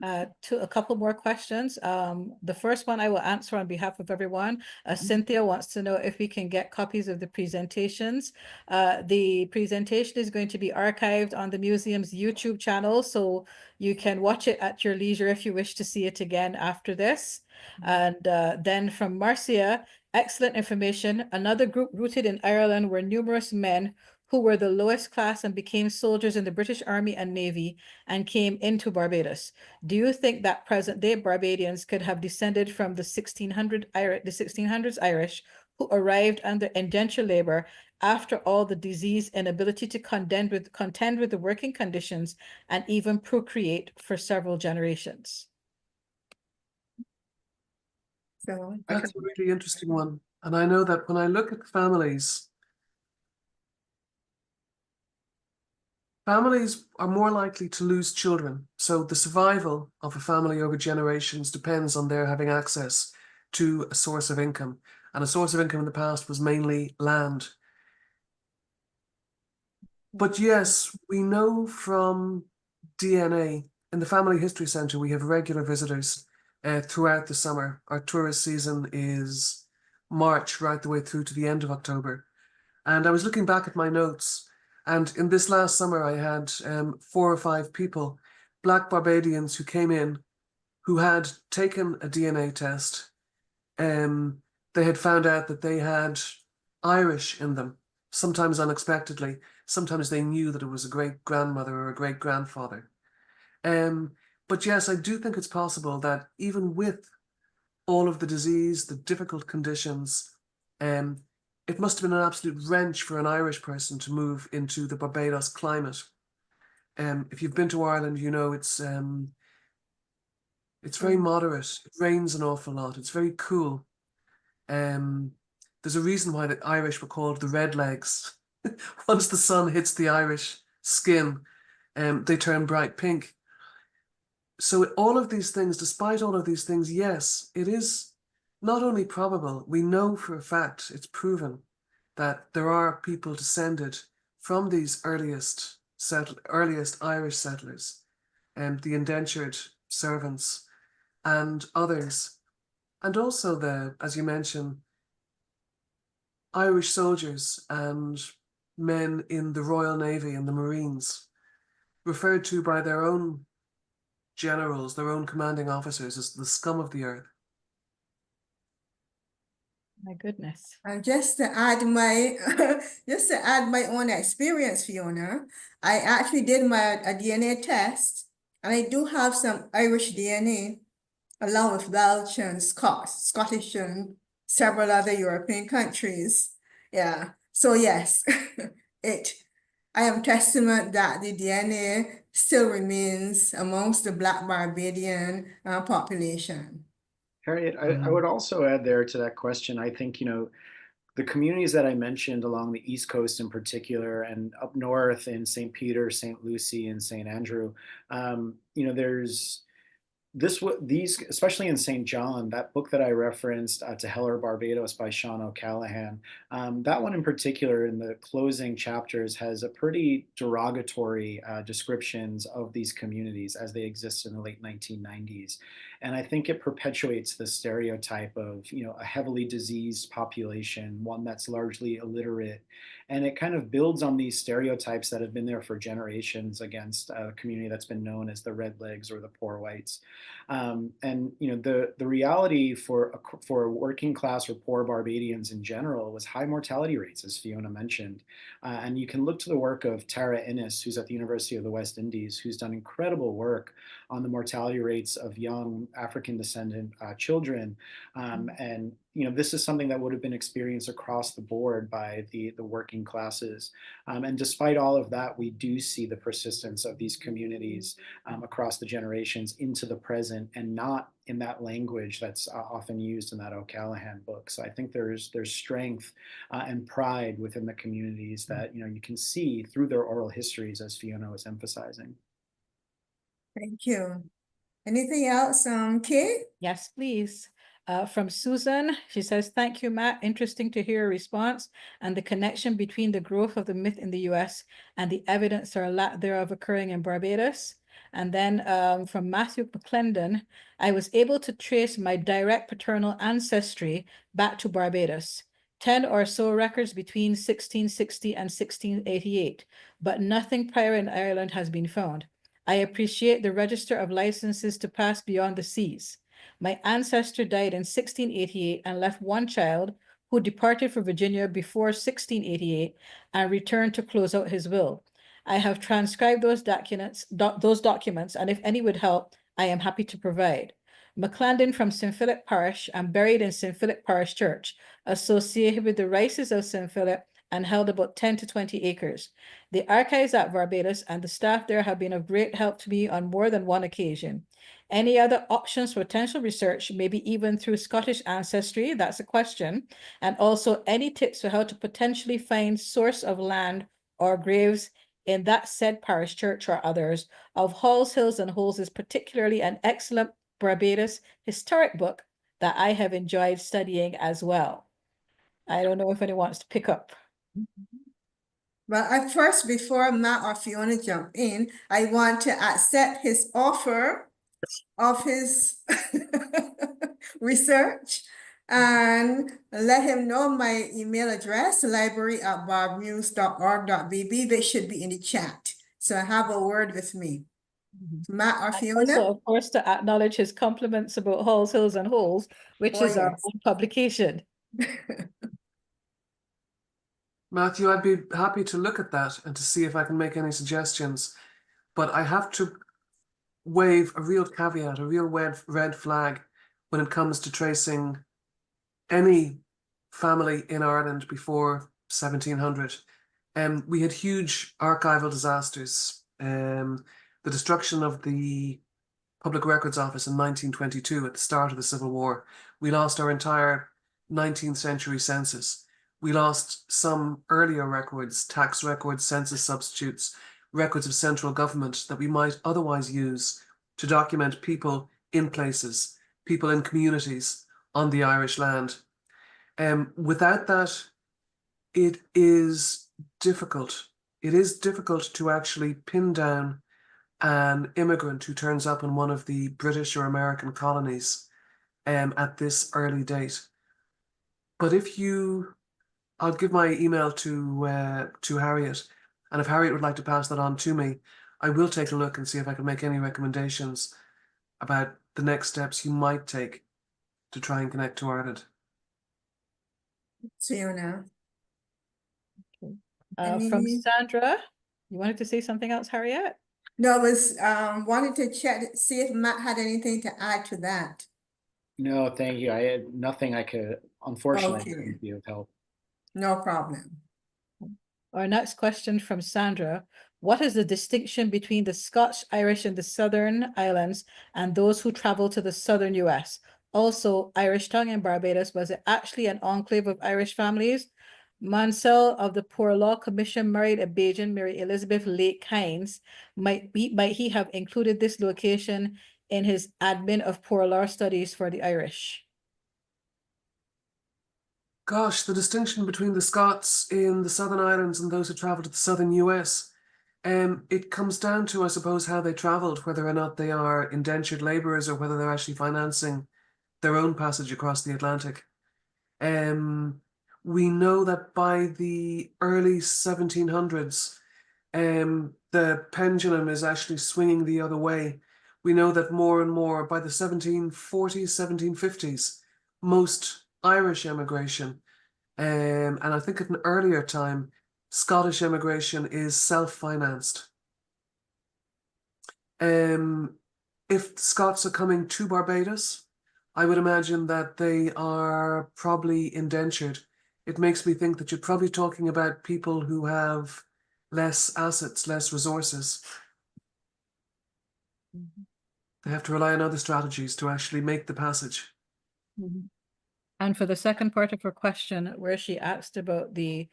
A couple more questions. The first one I will answer on behalf of everyone. Cynthia wants to know if we can get copies of the presentations. The presentation is going to be archived on the museum's YouTube channel, so you can watch it at your leisure if you wish to see it again after this. And then from Marcia, excellent information. Another group rooted in Ireland were numerous men who were the lowest class and became soldiers in the British Army and Navy and came into Barbados. Do you think that present-day Barbadians could have descended from the 1600s Irish who arrived under indentured labor after all the disease, inability to contend with the working conditions, and even procreate for several generations? So That's a really interesting one. And I know that when I look at families, families are more likely to lose children. So the survival of a family over generations depends on their having access to a source of income. And a source of income in the past was mainly land. But yes, we know from DNA in the Family History Centre, we have regular visitors throughout the summer. Our tourist season is March right the way through to the end of October. And I was looking back at my notes, and in this last summer, I had 4 or 5 people, Black Barbadians, who came in who had taken a DNA test. They had found out that they had Irish in them, sometimes unexpectedly. Sometimes they knew that it was a great grandmother or a great grandfather. But yes, I do think it's possible that even with all of the disease, the difficult conditions, it must have been an absolute wrench for an Irish person to move into the Barbados climate. If you've been to Ireland, you know it's very moderate. It rains an awful lot. It's very cool. There's a reason why the Irish were called the Redlegs. Once the sun hits the Irish skin, they turn bright pink. So all of these things, despite all of these things, yes, it is not only probable, we know for a fact, it's proven that there are people descended from these earliest Irish settlers, and the indentured servants and others. And also the, as you mentioned, Irish soldiers and men in the Royal Navy and the Marines, referred to by their own generals, their own commanding officers, as the scum of the earth. My goodness. And just to add my just to add my own experience, Fiona, I actually did a DNA test, and I do have some Irish DNA, along with Welsh and Scottish and several other European countries. Yeah. So yes, I am testament that the DNA still remains amongst the Black Barbadian population. Harriet, I would also add there to that question. I think, the communities that I mentioned along the East Coast in particular, and up north in St. Peter, St. Lucie, and St. Andrew, there's these, especially in St. John, that book that I referenced, To Hell or Barbados by Sean O'Callaghan, that one in particular, in the closing chapters, has a pretty derogatory descriptions of these communities as they exist in the late 1990s. And I think it perpetuates the stereotype of, a heavily diseased population, one that's largely illiterate. And it kind of builds on these stereotypes that have been there for generations against a community that's been known as the Redlegs or the poor whites. And the reality for working class or poor Barbadians in general was high mortality rates, as Fiona mentioned. And you can look to the work of Tara Innes, who's at the University of the West Indies, who's done incredible work on the mortality rates of young African descendant children. And this is something that would have been experienced across the board by the working classes. And despite all of that, we do see the persistence of these communities across the generations into the present, and not in that language that's often used in that O'Callaghan book. So I think there's strength and pride within the communities that you can see through their oral histories, as Fiona was emphasizing. Thank you. Anything else, Kay? Yes, please. From Susan, she says, thank you, Matt. Interesting to hear a response and the connection between the growth of the myth in the US and the evidence or lack thereof occurring in Barbados. And then from Matthew McClendon, I was able to trace my direct paternal ancestry back to Barbados. 10 or so records between 1660 and 1688, but nothing prior in Ireland has been found. I appreciate the register of licenses to pass beyond the seas. My ancestor died in 1688 and left one child who departed for Virginia before 1688 and returned to close out his will. I have transcribed those documents, and if any would help, I am happy to provide. McClandon from St. Philip Parish and buried in St. Philip Parish Church, associated with the Rices of St. Philip, and held about 10 to 20 acres. The archives at Barbados and the staff there have been of great help to me on more than one occasion. Any other options for potential research, maybe even through Scottish ancestry? That's a question. And also any tips for how to potentially find source of land or graves in that said parish church or others. Of Halls, Hills and Holes is particularly an excellent Barbados historic book that I have enjoyed studying as well. I don't know if anyone wants to pick up. Well, at first, before Matt or Fiona jump in, I want to accept his offer of his research and let him know my email address, library@barbmuse.org.bb. They should be in the chat. So have a word with me. Matt or And Fiona? also, of course, to acknowledge his compliments about Halls, Hills and Holes, which Oh, is our yes. own publication. Matthew, I'd be happy to look at that and to see if I can make any suggestions. But I have to wave a real caveat, a real red flag when it comes to tracing any family in Ireland before 1700. We had huge archival disasters. The destruction of the Public Records Office in 1922 at the start of the Civil War. We lost our entire 19th century census. We lost some earlier records, tax records, census substitutes, records of central government that we might otherwise use to document people in places, people in communities on the Irish land. Without that, it is difficult. It is difficult to actually pin down an immigrant who turns up in one of the British or American colonies at this early date. But I'll give my email to Harriet, and if Harriet would like to pass that on to me, I will take a look and see if I can make any recommendations about the next steps you might take to try and connect to Ireland. Fiona. From Any? Sandra, you wanted to say something else, Harriet? No, I was wanted to check, see if Matt had anything to add to that. No, thank you. I had nothing I could, unfortunately, Okay. couldn't be of help. No problem. Our next question from Sandra. What is the distinction between the Scotch, Irish, and the Southern Islands and those who travel to the Southern US? Also, Irish Tongue in Barbados, was it actually an enclave of Irish families? Mansell of the Poor Law Commission married a Bajan, Mary Elizabeth Lake Hines. Might he have included this location in his admin of Poor Law studies for the Irish? Gosh, the distinction between the Scots in the Southern Islands and those who travel to the Southern US, it comes down to, I suppose, how they traveled, whether or not they are indentured laborers or whether they're actually financing their own passage across the Atlantic. We know that by the early 1700s, the pendulum is actually swinging the other way. We know that more and more by the 1740s, 1750s, most Irish emigration, and I think at an earlier time, Scottish emigration is self-financed. If Scots are coming to Barbados, I would imagine that they are probably indentured. It makes me think that you're probably talking about people who have less assets, less resources. They have to rely on other strategies to actually make the passage. And for the second part of her question, where she asked about the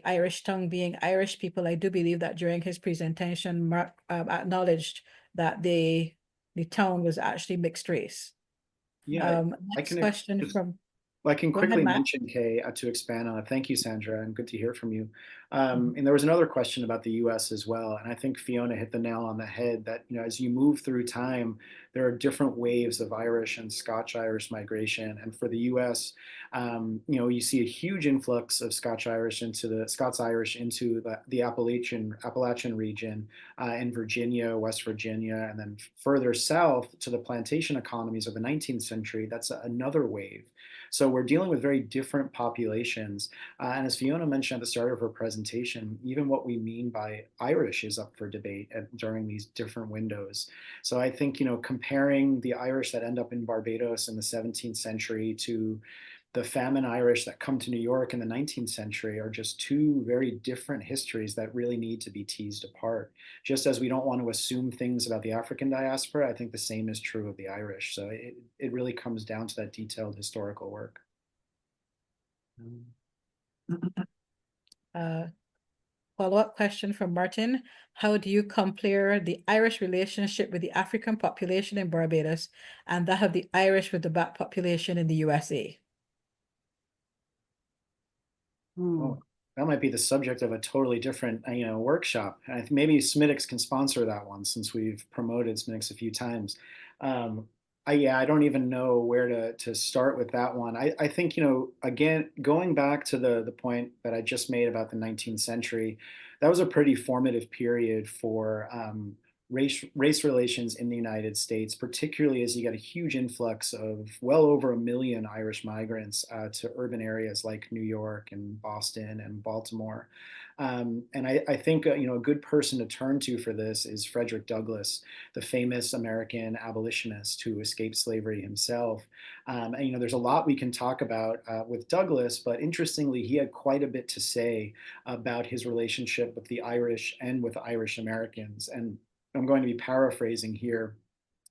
Irish tongue being Irish people, I do believe that during his presentation, Mark acknowledged that the town was actually mixed race. Yeah, Next question from. Well, I can Go ahead, quickly Matt. mention, Kay, to expand on it. Thank you, Sandra, and good to hear from you. And there was another question about the U.S. as well, and I think Fiona hit the nail on the head that, as you move through time, there are different waves of Irish and Scotch-Irish migration. And for the U.S., you see a huge influx of Scotch-Irish into the Scots-Irish into the Appalachian region in Virginia, West Virginia, and then further south to the plantation economies of the 19th century. That's another wave. So we're dealing with very different populations. And as Fiona mentioned at the start of her presentation, even what we mean by Irish is up for debate during these different windows. So I think, comparing the Irish that end up in Barbados in the 17th century to the famine Irish that come to New York in the 19th century are just two very different histories that really need to be teased apart. Just as we don't want to assume things about the African diaspora, I think the same is true of the Irish. So it really comes down to that detailed historical work. Follow-up question from Martin. How do you compare the Irish relationship with the African population in Barbados and that of the Irish with the black population in the USA? Well, that might be the subject of a totally different, workshop. And I think maybe Smittix can sponsor that one since we've promoted Smittix a few times. I don't even know where to start with that one. I think, again, going back to the point that I just made about the 19th century, that was a pretty formative period for race relations in the United States, particularly as you get a huge influx of well over 1 million Irish migrants to urban areas like New York and Boston and Baltimore. And I think a good person to turn to for this is Frederick Douglass, the famous American abolitionist who escaped slavery himself. And there's a lot we can talk about with Douglass, but interestingly, he had quite a bit to say about his relationship with the Irish and with Irish Americans. And I'm going to be paraphrasing here,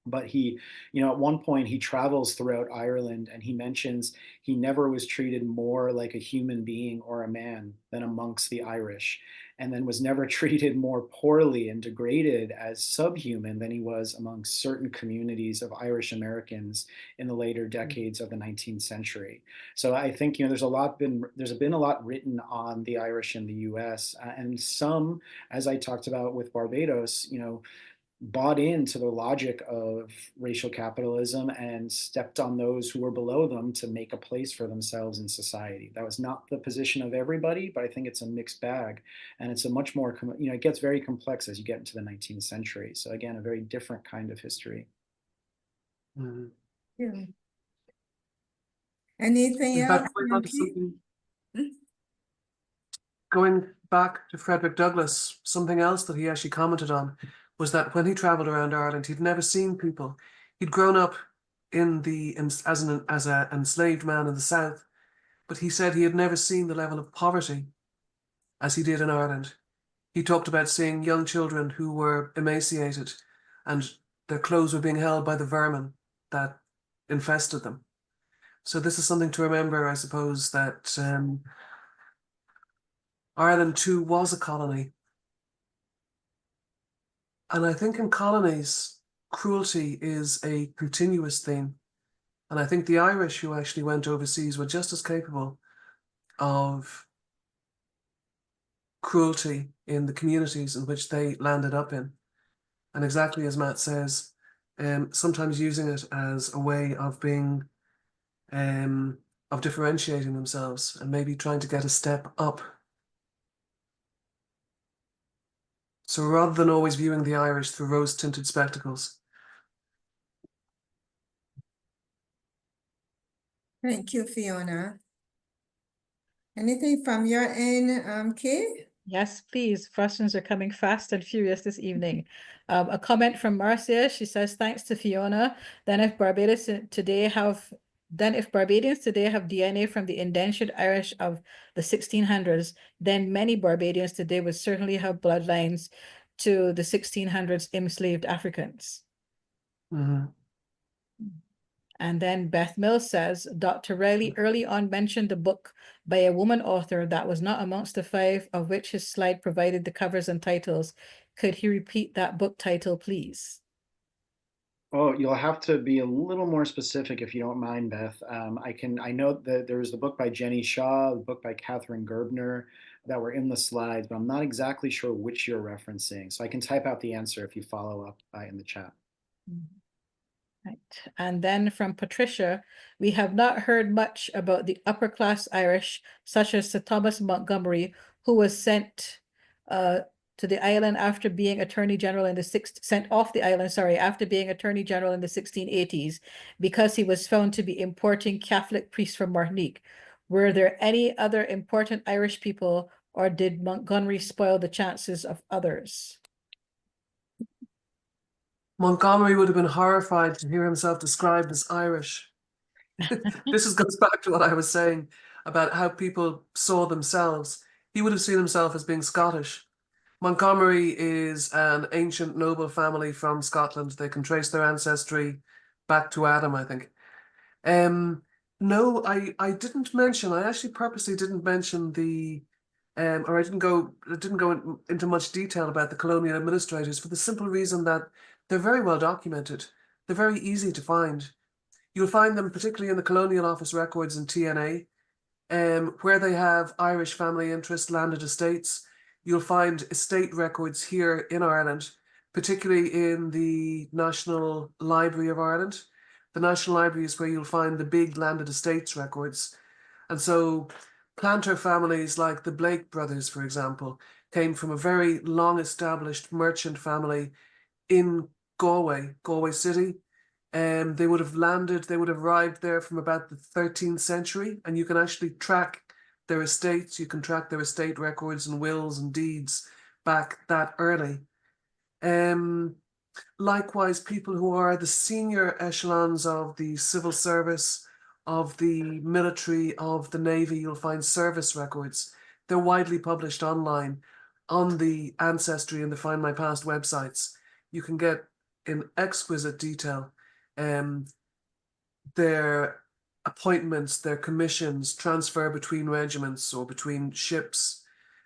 but he, at one point he travels throughout Ireland and he mentions he never was treated more like a human being or a man than amongst the Irish, and then was never treated more poorly and degraded as subhuman than he was amongst certain communities of Irish Americans in the later decades of the 19th century. So I think there's been a lot written on the Irish in the U.S. And some, as I talked about with Barbados, bought into the logic of racial capitalism and stepped on those who were below them to make a place for themselves in society. That was not the position of everybody, but I think it's a mixed bag. And it's a much more, it gets very complex as you get into the 19th century. So again, a very different kind of history. Mm-hmm. Yeah. Anything else? Going back to Frederick Douglass, something else that he actually commented on was that when he traveled around Ireland, he'd never seen people. He'd grown up as an enslaved man in the South, but he said he had never seen the level of poverty as he did in Ireland. He talked about seeing young children who were emaciated and their clothes were being held by the vermin that infested them. So this is something to remember, I suppose, that Ireland too was a colony. And I think in colonies, cruelty is a continuous theme. And I think the Irish who actually went overseas were just as capable of cruelty in the communities in which they landed up in. And exactly as Matt says, sometimes using it as a way of being, of differentiating themselves and maybe trying to get a step up. So rather than always viewing the Irish through rose-tinted spectacles. Thank you, Fiona. Anything from your end, Kay? Yes, please. Questions are coming fast and furious this evening. A comment from Marcia. She says, thanks to Fiona. If Barbadians today have DNA from the indentured Irish of the 1600s, then many Barbadians today would certainly have bloodlines to the 1600s enslaved Africans. Mm-hmm. And then Beth Mills says, Dr. Riley early on mentioned a book by a woman author that was not amongst the 5 of which his slide provided the covers and titles. Could he repeat that book title, please? Oh, you'll have to be a little more specific if you don't mind, Beth. I know that there was the book by Jenny Shaw, the book by Catherine Gerbner that were in the slides, but I'm not exactly sure which you're referencing. So I can type out the answer if you follow up in the chat. Right. And then from Patricia, we have not heard much about the upper class Irish, such as Sir Thomas Montgomery, who was sent to the island after being Attorney General in the after being Attorney General in the 1680s, because he was found to be importing Catholic priests from Martinique. Were there any other important Irish people, or did Montgomery spoil the chances of others? Montgomery would have been horrified to hear himself described as Irish. This goes back to what I was saying about how people saw themselves. He would have seen himself as being Scottish. Montgomery is an ancient noble family from Scotland. They can trace their ancestry back to Adam, I think. No, I didn't mention. I actually purposely didn't mention or I didn't go into much detail about the colonial administrators for the simple reason that they're very well documented. They're very easy to find. You'll find them particularly in the Colonial Office records in TNA, where they have Irish family interest landed estates. You'll find estate records here in Ireland, particularly in the National Library of Ireland. The National Library is where you'll find the big landed estates records. And so planter families like the Blake brothers, for example, came from a very long established merchant family in Galway City. They would have arrived there from about the 13th century, and you can actually track their estates. You can track their estate records and wills and deeds back that early. Likewise, people who are the senior echelons of the civil service, of the military, of the Navy, you'll find service records. They're widely published online on the Ancestry and the Find My Past websites. You can get in exquisite detail their appointments, their commissions, transfer between regiments or between ships.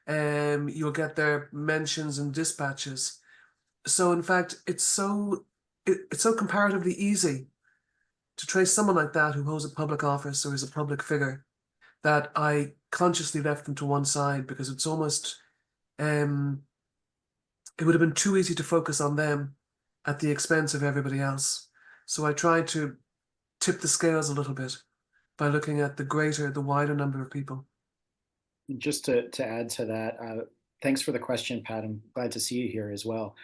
You'll get their mentions and dispatches. So in fact, it's so comparatively easy to trace someone like that who holds a public office or is a public figure that I consciously left them to one side because it's almost it would have been too easy to focus on them at the expense of everybody else. So I tried to tip the scales a little bit by looking at the wider number of people. Just to add to that, thanks for the question, Pat. I'm glad to see you here as well.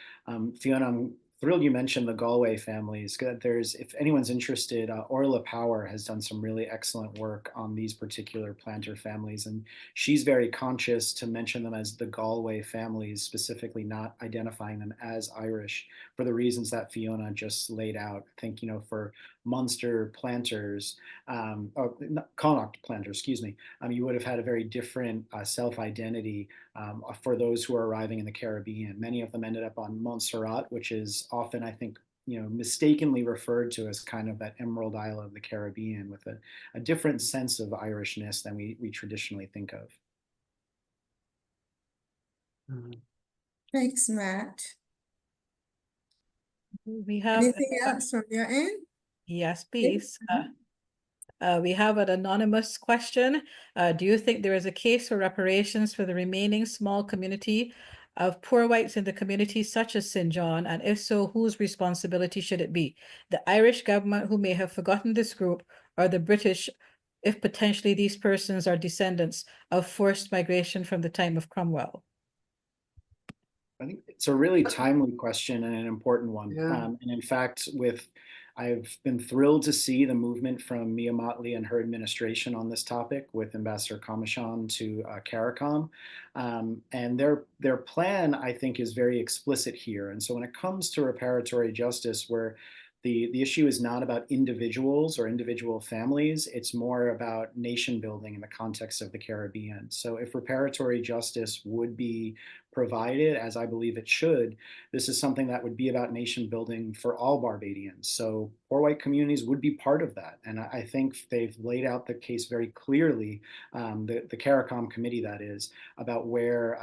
Fiona, I'm thrilled you mentioned the Galway families. If anyone's interested, Orla Power has done some really excellent work on these particular planter families, and she's very conscious to mention them as the Galway families, specifically not identifying them as Irish for the reasons that Fiona just laid out. I think, for Munster planters, or Connacht planters, excuse me, you would have had a very different self-identity for those who are arriving in the Caribbean. Many of them ended up on Montserrat, which is often, I think, mistakenly referred to as kind of that Emerald Isle of the Caribbean, with a different sense of Irishness than we traditionally think of. Thanks, Matt. We have anything else from your end? Yes, please. We have an anonymous question. Do you think there is a case for reparations for the remaining small community of poor whites in the community, such as St. John? And if so, whose responsibility should it be? The Irish government, who may have forgotten this group, or the British, if potentially these persons are descendants of forced migration from the time of Cromwell? I think it's a really timely question and an important one. Yeah. And in fact, I've been thrilled to see the movement from Mia Mottley and her administration on this topic, with Ambassador Comachon to CARICOM. And their plan, I think, is very explicit here. And so when it comes to reparatory justice, where the issue is not about individuals or individual families, it's more about nation building in the context of the Caribbean. So if reparatory justice would be provided, as I believe it should, this is something that would be about nation building for all Barbadians. So poor white communities would be part of that. And I think they've laid out the case very clearly, the CARICOM committee, that is, about where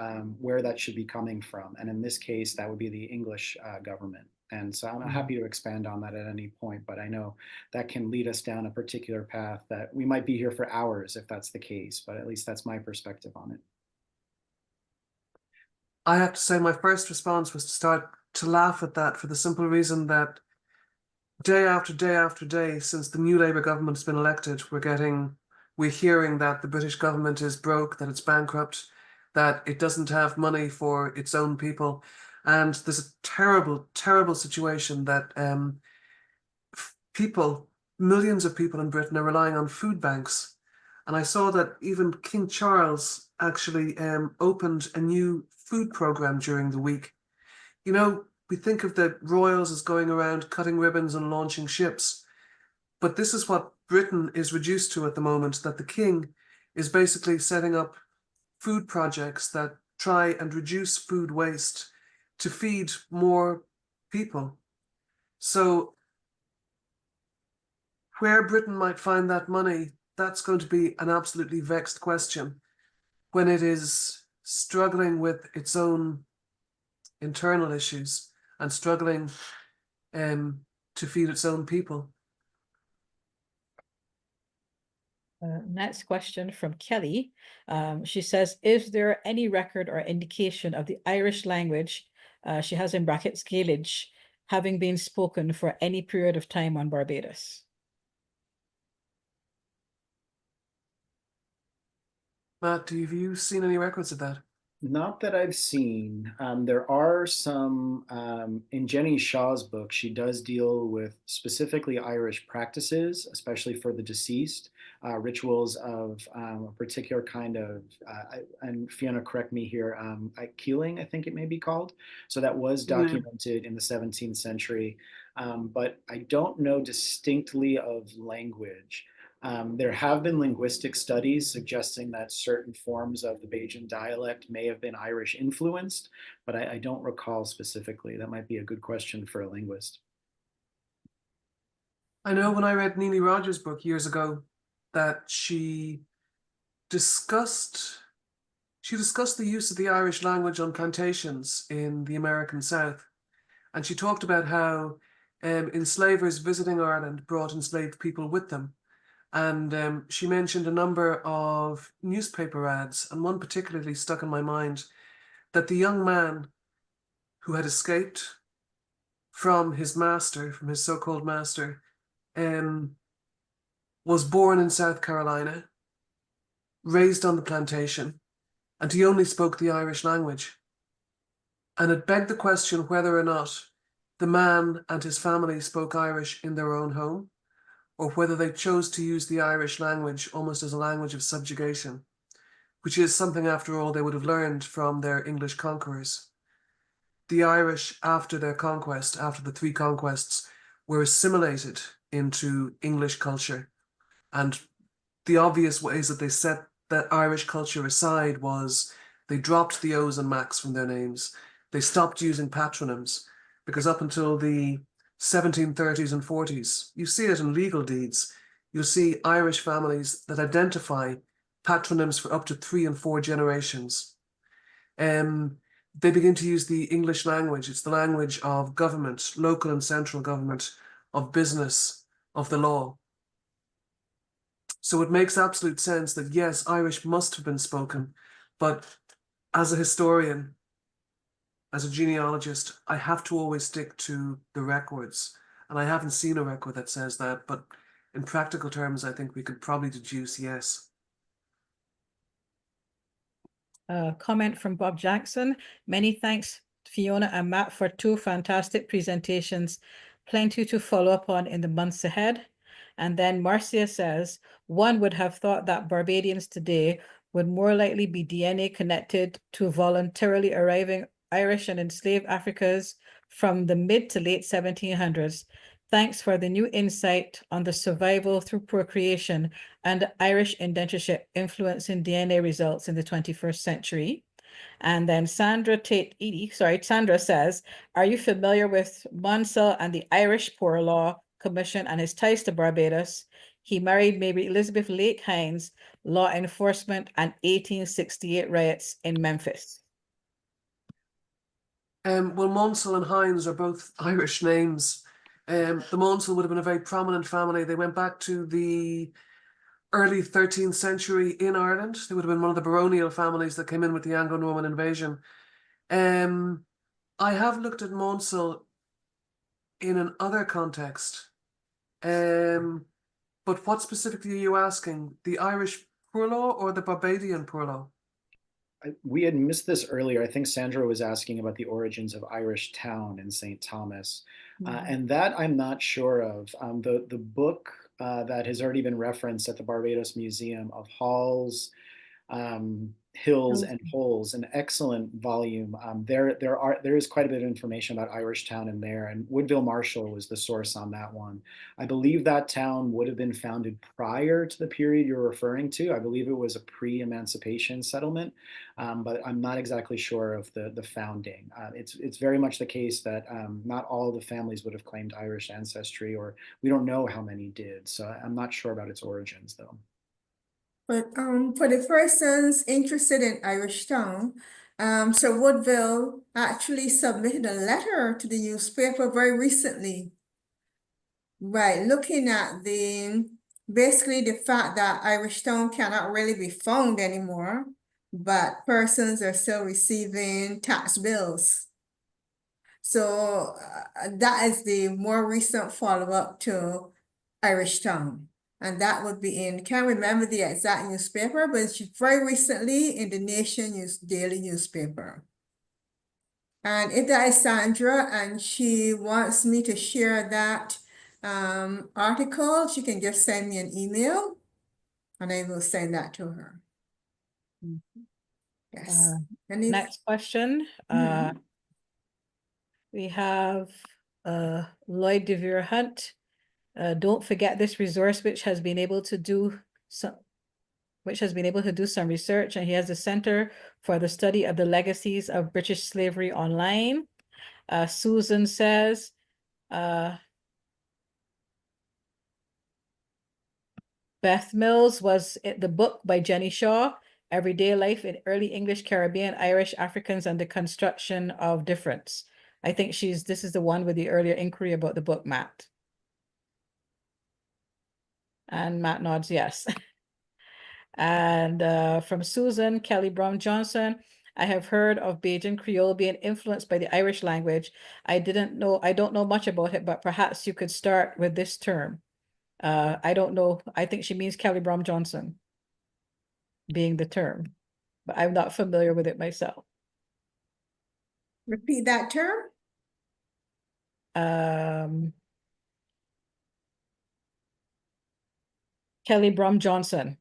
that should be coming from. And in this case, that would be the English government. And so I'm happy to expand on that at any point, but I know that can lead us down a particular path that we might be here for hours if that's the case, but at least that's my perspective on it. I have to say my first response was to start to laugh at that, for the simple reason that day after day after day since the new Labour government has been elected, we're hearing that the British government is broke, that it's bankrupt, that it doesn't have money for its own people. And there's a terrible, terrible situation that millions of people in Britain are relying on food banks. And I saw that even King Charles actually opened a new food program during the week. We think of the royals as going around cutting ribbons and launching ships, But this is what Britain is reduced to at the moment, that the king is basically setting up food projects that try and reduce food waste to feed more people. So where Britain might find that money, that's going to be an absolutely vexed question when it is struggling with its own internal issues and struggling to feed its own people. Next question from Kelly. She says, is there any record or indication of the Irish language, she has in brackets Gaelic, having been spoken for any period of time on Barbados? Matt, have you seen any records of that? Not that I've seen. There are some in Jenny Shaw's book. She does deal with specifically Irish practices, especially for the deceased, rituals of a particular kind of, and Fiona, correct me here, keeling, I think it may be called. So that was documented in the 17th century, but I don't know distinctly of language. There have been linguistic studies suggesting that certain forms of the Bajan dialect may have been Irish influenced, but I don't recall specifically. That might be a good question for a linguist. I know when I read Neely Rogers' book years ago that she discussed the use of the Irish language on plantations in the American South. And she talked about how enslavers visiting Ireland brought enslaved people with them. And she mentioned a number of newspaper ads, and one particularly stuck in my mind, that the young man who had escaped from his master, from his so-called master, was born in South Carolina, raised on the plantation, and he only spoke the Irish language. And it begged the question whether or not the man and his family spoke Irish in their own home, or whether they chose to use the Irish language almost as a language of subjugation, which is something, after all, they would have learned from their English conquerors. The Irish, after their conquest, after the 3 conquests, were assimilated into English culture. And the obvious ways that they set that Irish culture aside was they dropped the O's and Macs from their names. They stopped using patronyms, because up until the 1730s and 40s, you see it in legal deeds. You'll see Irish families that identify patronyms for up to 3 and 4 generations. They begin to use the English language. It's the language of government, local and central government, of business, of the law. So it makes absolute sense that, yes, Irish must have been spoken, but as a historian, as a genealogist, I have to always stick to the records. And I haven't seen a record that says that, but in practical terms, I think we could probably deduce yes. Comment from Bob Jackson. Many thanks, Fiona and Matt, for 2 fantastic presentations. Plenty to follow up on in the months ahead. And then Marcia says, one would have thought that Barbadians today would more likely be DNA connected to voluntarily arriving Irish and enslaved Africans from the mid to late 1700s. Thanks for the new insight on the survival through procreation and Irish indentureship influencing DNA results in the 21st century. And then Sandra says, are you familiar with Munsell and the Irish Poor Law Commission and his ties to Barbados? He married Mary Elizabeth Lake Hines, law enforcement, and 1868 riots in Memphis. Well, Munsell and Hines are both Irish names. The Munsell would have been a very prominent family. They went back to the early 13th century in Ireland. They would have been one of the baronial families that came in with the Anglo-Norman invasion. I have looked at Munsell in an other context. But what specifically are you asking? The Irish Poor Law or the Barbadian Poor Law? We had missed this earlier. I think Sandra was asking about the origins of Irish Town in St. Thomas. And that I'm not sure of. The book that has already been referenced at the Barbados Museum of Hall's Hills Hills. and Holes, an excellent volume. There is quite a bit of information about Irish Town in there, and Woodville Marshall was the source on that one. I believe that town would have been founded prior to the period you're referring to. I believe it was a pre-emancipation settlement, but I'm not exactly sure of the founding. It's very much the case that not all the families would have claimed Irish ancestry, or we don't know how many did. So I'm not sure about its origins, though. But for the persons interested in Irish Town, Sir Woodville actually submitted a letter to the newspaper very recently. Right, looking at basically the fact that Irish Town cannot really be found anymore, but persons are still receiving tax bills. So that is the more recent follow-up to Irish Town. And that would be can't remember the exact newspaper, but it's very recently in the Nation Daily newspaper. And if that is Sandra and she wants me to share that article, she can just send me an email and I will send that to her. Yes. Next question. We have Lloyd DeVere Hunt. Don't forget this resource, which has been able to do some research, and he has the Center for the Study of the Legacies of British Slavery online. Susan says, Beth Mills was the book by Jenny Shaw, Everyday Life in Early English, Caribbean, Irish, Africans, and the Construction of Difference. I think this is the one with the earlier inquiry about the book, Matt. And Matt nods yes. And from Susan Kelly Brown Johnson, I have heard of Bajan Creole being influenced by the Irish language. I don't know much about it, but perhaps you could start with this term. I don't know. I think she means Kelly Brown Johnson being the term, but I'm not familiar with it myself. Repeat that term. Kelly Brown Johnson.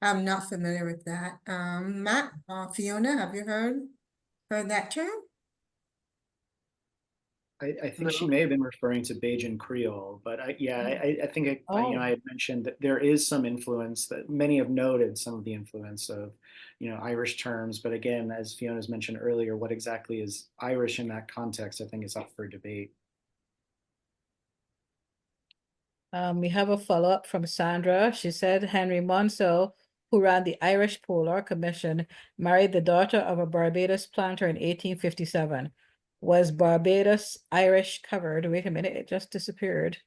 I'm not familiar with that. Matt, Fiona, have you heard that term? I think she may have been referring to Bajan Creole, but I think I had mentioned that there is some influence that many have noted some of the influence of, Irish terms. But again, as Fiona's mentioned earlier, what exactly is Irish in that context, I think is up for debate. We have a follow-up from Sandra. She said Henry Monsell, who ran the Irish Polar Commission, married the daughter of a Barbados planter in 1857. Was Barbados Irish covered? Wait a minute, it just disappeared.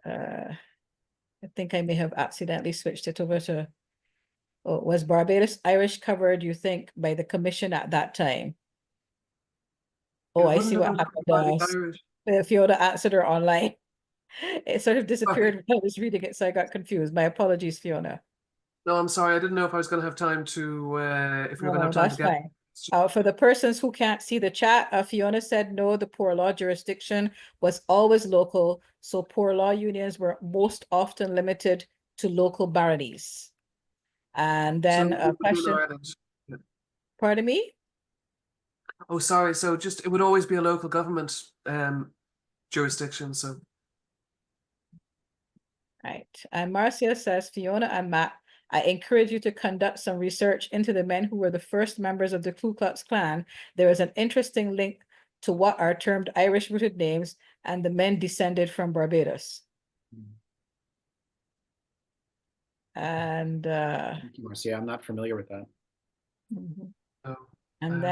I think I may have accidentally switched it over to, was Barbados Irish covered, you think, by the commission at that time? Oh, I see what happened. Fiona answered her online. It sort of disappeared when I was reading it, so I got confused. My apologies, Fiona. No, I'm sorry. I didn't know if I was going to have time to, if we were going to have time to get. Fine. For the persons who can't see the chat, Fiona said no, the poor law jurisdiction was always local, so poor law unions were most often limited to local baronies. And then a question. Pardon me? Oh, sorry. So it would always be a local government jurisdiction. So. Right. And Marcia says, Fiona and Matt, I encourage you to conduct some research into the men who were the first members of the Ku Klux Klan. There is an interesting link to what are termed Irish-rooted names, and the men descended from Barbados. And Thank you, Marcia. I'm not familiar with that. And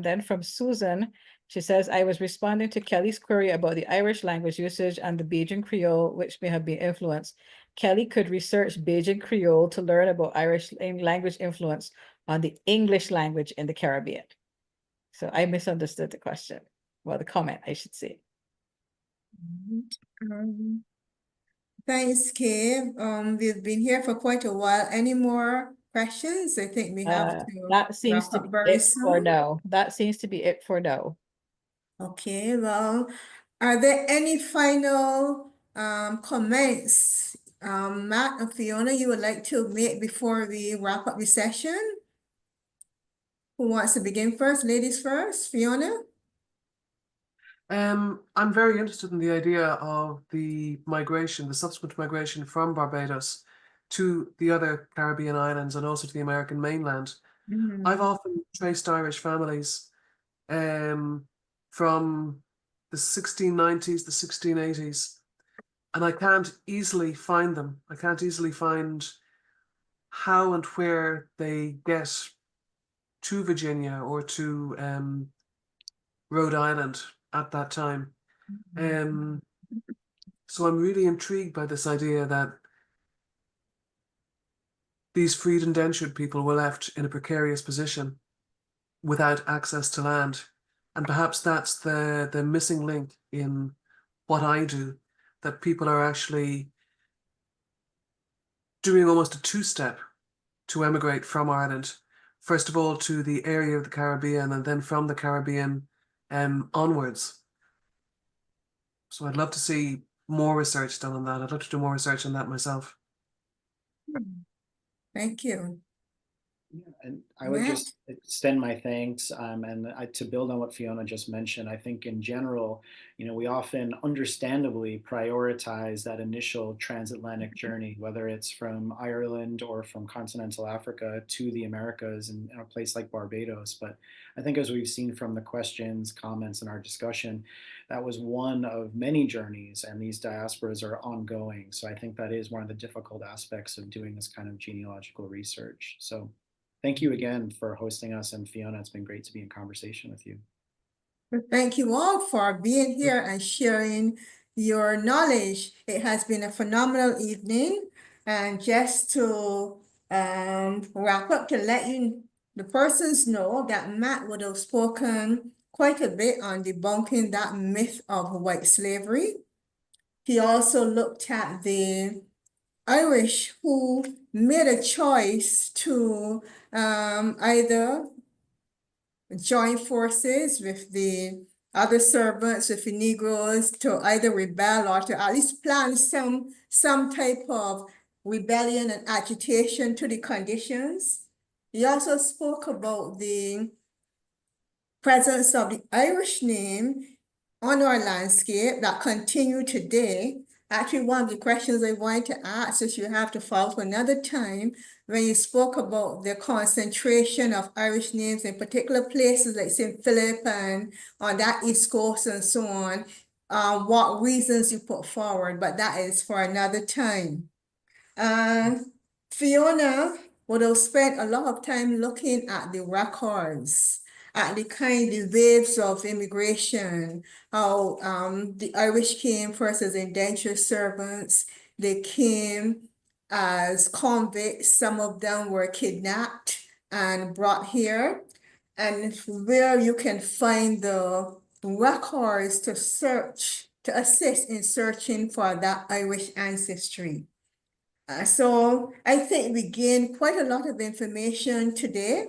then from Susan, she says, I was responding to Kelly's query about the Irish language usage and the Bajan Creole, which may have been influenced. Kelly could research Bajan Creole to learn about Irish language influence on the English language in the Caribbean. So I misunderstood the question. Well, the comment, I should say. Thanks, Kay. We've been here for quite a while. Any more questions? I think we have to that seems to be very it soon. for now. That seems to be it for now. Okay, well, are there any final comments, Matt and Fiona, you would like to make before we wrap up the session? Who wants to begin first? Ladies first, Fiona? I'm very interested in the idea of the migration, the subsequent migration from Barbados to the other Caribbean islands and also to the American mainland. I've often traced Irish families from the 1690s, the 1680s, and I can't easily find them. I can't easily find how and where they get to Virginia or to Rhode Island at that time. So I'm really intrigued by this idea that these freed indentured people were left in a precarious position without access to land. And perhaps that's the missing link in what I do, that people are actually doing almost a two-step to emigrate from Ireland. First of all, to the area of the Caribbean, and then from the Caribbean onwards. So I'd love to see more research done on that. I'd love to do more research on that myself. Thank you. Yeah, and I would just extend my thanks, and to build on what Fiona just mentioned, I think in general, we often understandably prioritize that initial transatlantic journey, whether it's from Ireland or from continental Africa to the Americas in a place like Barbados. But I think as we've seen from the questions, comments, and our discussion, that was one of many journeys, and these diasporas are ongoing. So I think that is one of the difficult aspects of doing this kind of genealogical research. So thank you again for hosting us, and Fiona, it's been great to be in conversation with you. Thank you all for being here and sharing your knowledge. It has been a phenomenal evening. And just to wrap up, to let the persons know that Matt would have spoken quite a bit on debunking that myth of white slavery. He also looked at the Irish who made a choice to either join forces with the other servants, with the Negroes, to either rebel or to at least plan some type of rebellion and agitation to the conditions. He also spoke about the presence of the Irish name on our landscape that continue today. Actually, one of the questions I wanted to ask, if you have to follow for another time, when you spoke about the concentration of Irish names in particular places like St. Philip and on that East Coast and so on, what reasons you put forward, but that is for another time. Fiona would have spent a lot of time looking at the records, at the waves of immigration, how the Irish came first as indentured servants, they came as convicts, some of them were kidnapped and brought here, and where you can find the records to search, to assist in searching for that Irish ancestry. So I think we gained quite a lot of information today.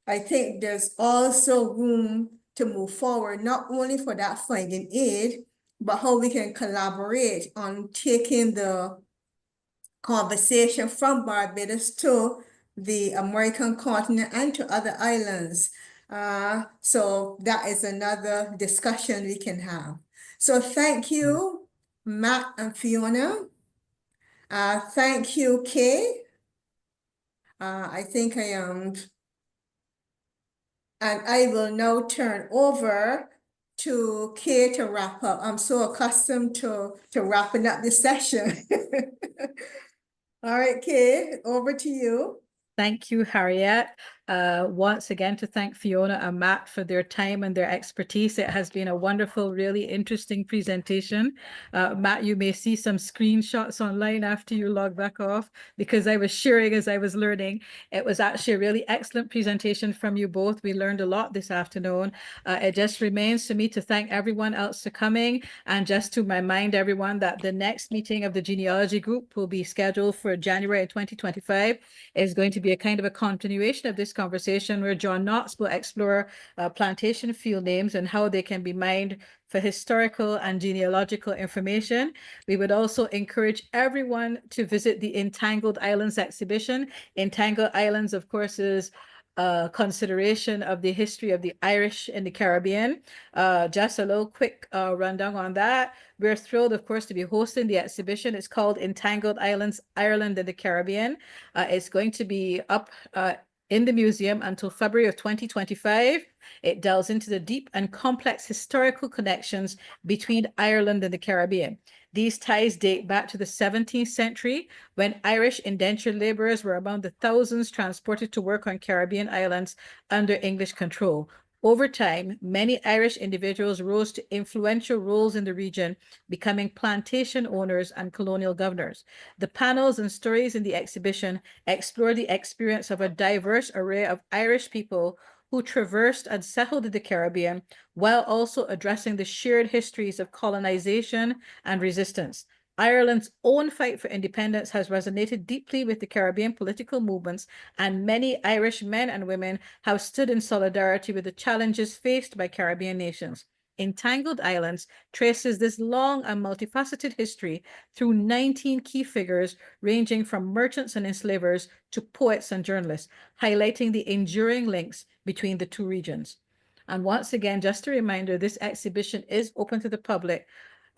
I think there's also room to move forward, not only for that finding aid, but how we can collaborate on taking the conversation from Barbados to the American continent and to other islands. So that is another discussion we can have. So thank you, Matt and Fiona. Thank you, Kay. I think I am, and I will now turn over to Kay to wrap up. I'm so accustomed to wrapping up this session. All right, Kay, over to you. Thank you, Harriet. Once again, to thank Fiona and Matt for their time and their expertise. It has been a wonderful, really interesting presentation. Matt, you may see some screenshots online after you log back off, because I was sharing as I was learning. It was actually a really excellent presentation from you both. We learned a lot this afternoon. It just remains for me to thank everyone else for coming, and just to remind everyone that the next meeting of the genealogy group will be scheduled for January 2025. Is going to be a kind of a continuation of this conversation where John Knox will explore plantation field names and how they can be mined for historical and genealogical information. We would also encourage everyone to visit the Entangled Islands exhibition. Entangled Islands, of course, is a consideration of the history of the Irish in the Caribbean. Just a little quick rundown on that. We're thrilled, of course, to be hosting the exhibition. It's called Entangled Islands, Ireland and the Caribbean. It's going to be up in the museum until February of 2025. It delves into the deep and complex historical connections between Ireland and the Caribbean. These ties date back to the 17th century, when Irish indentured laborers were among the thousands transported to work on Caribbean islands under English control. Over time, many Irish individuals rose to influential roles in the region, becoming plantation owners and colonial governors. The panels and stories in the exhibition explore the experience of a diverse array of Irish people who traversed and settled in the Caribbean, while also addressing the shared histories of colonization and resistance. Ireland's own fight for independence has resonated deeply with the Caribbean political movements, and many Irish men and women have stood in solidarity with the challenges faced by Caribbean nations. Entangled Islands traces this long and multifaceted history through 19 key figures, ranging from merchants and enslavers to poets and journalists, highlighting the enduring links between the two regions. And once again, just a reminder, this exhibition is open to the public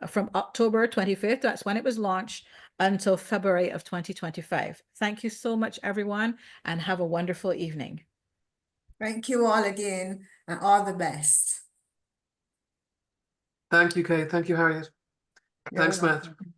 from October 25th, that's when it was launched, until February of 2025. Thank you so much, everyone, and have a wonderful evening. Thank you all again, and all the best. Thank you, Kate. Thank you, Harriet. You're Thanks, Matt. welcome.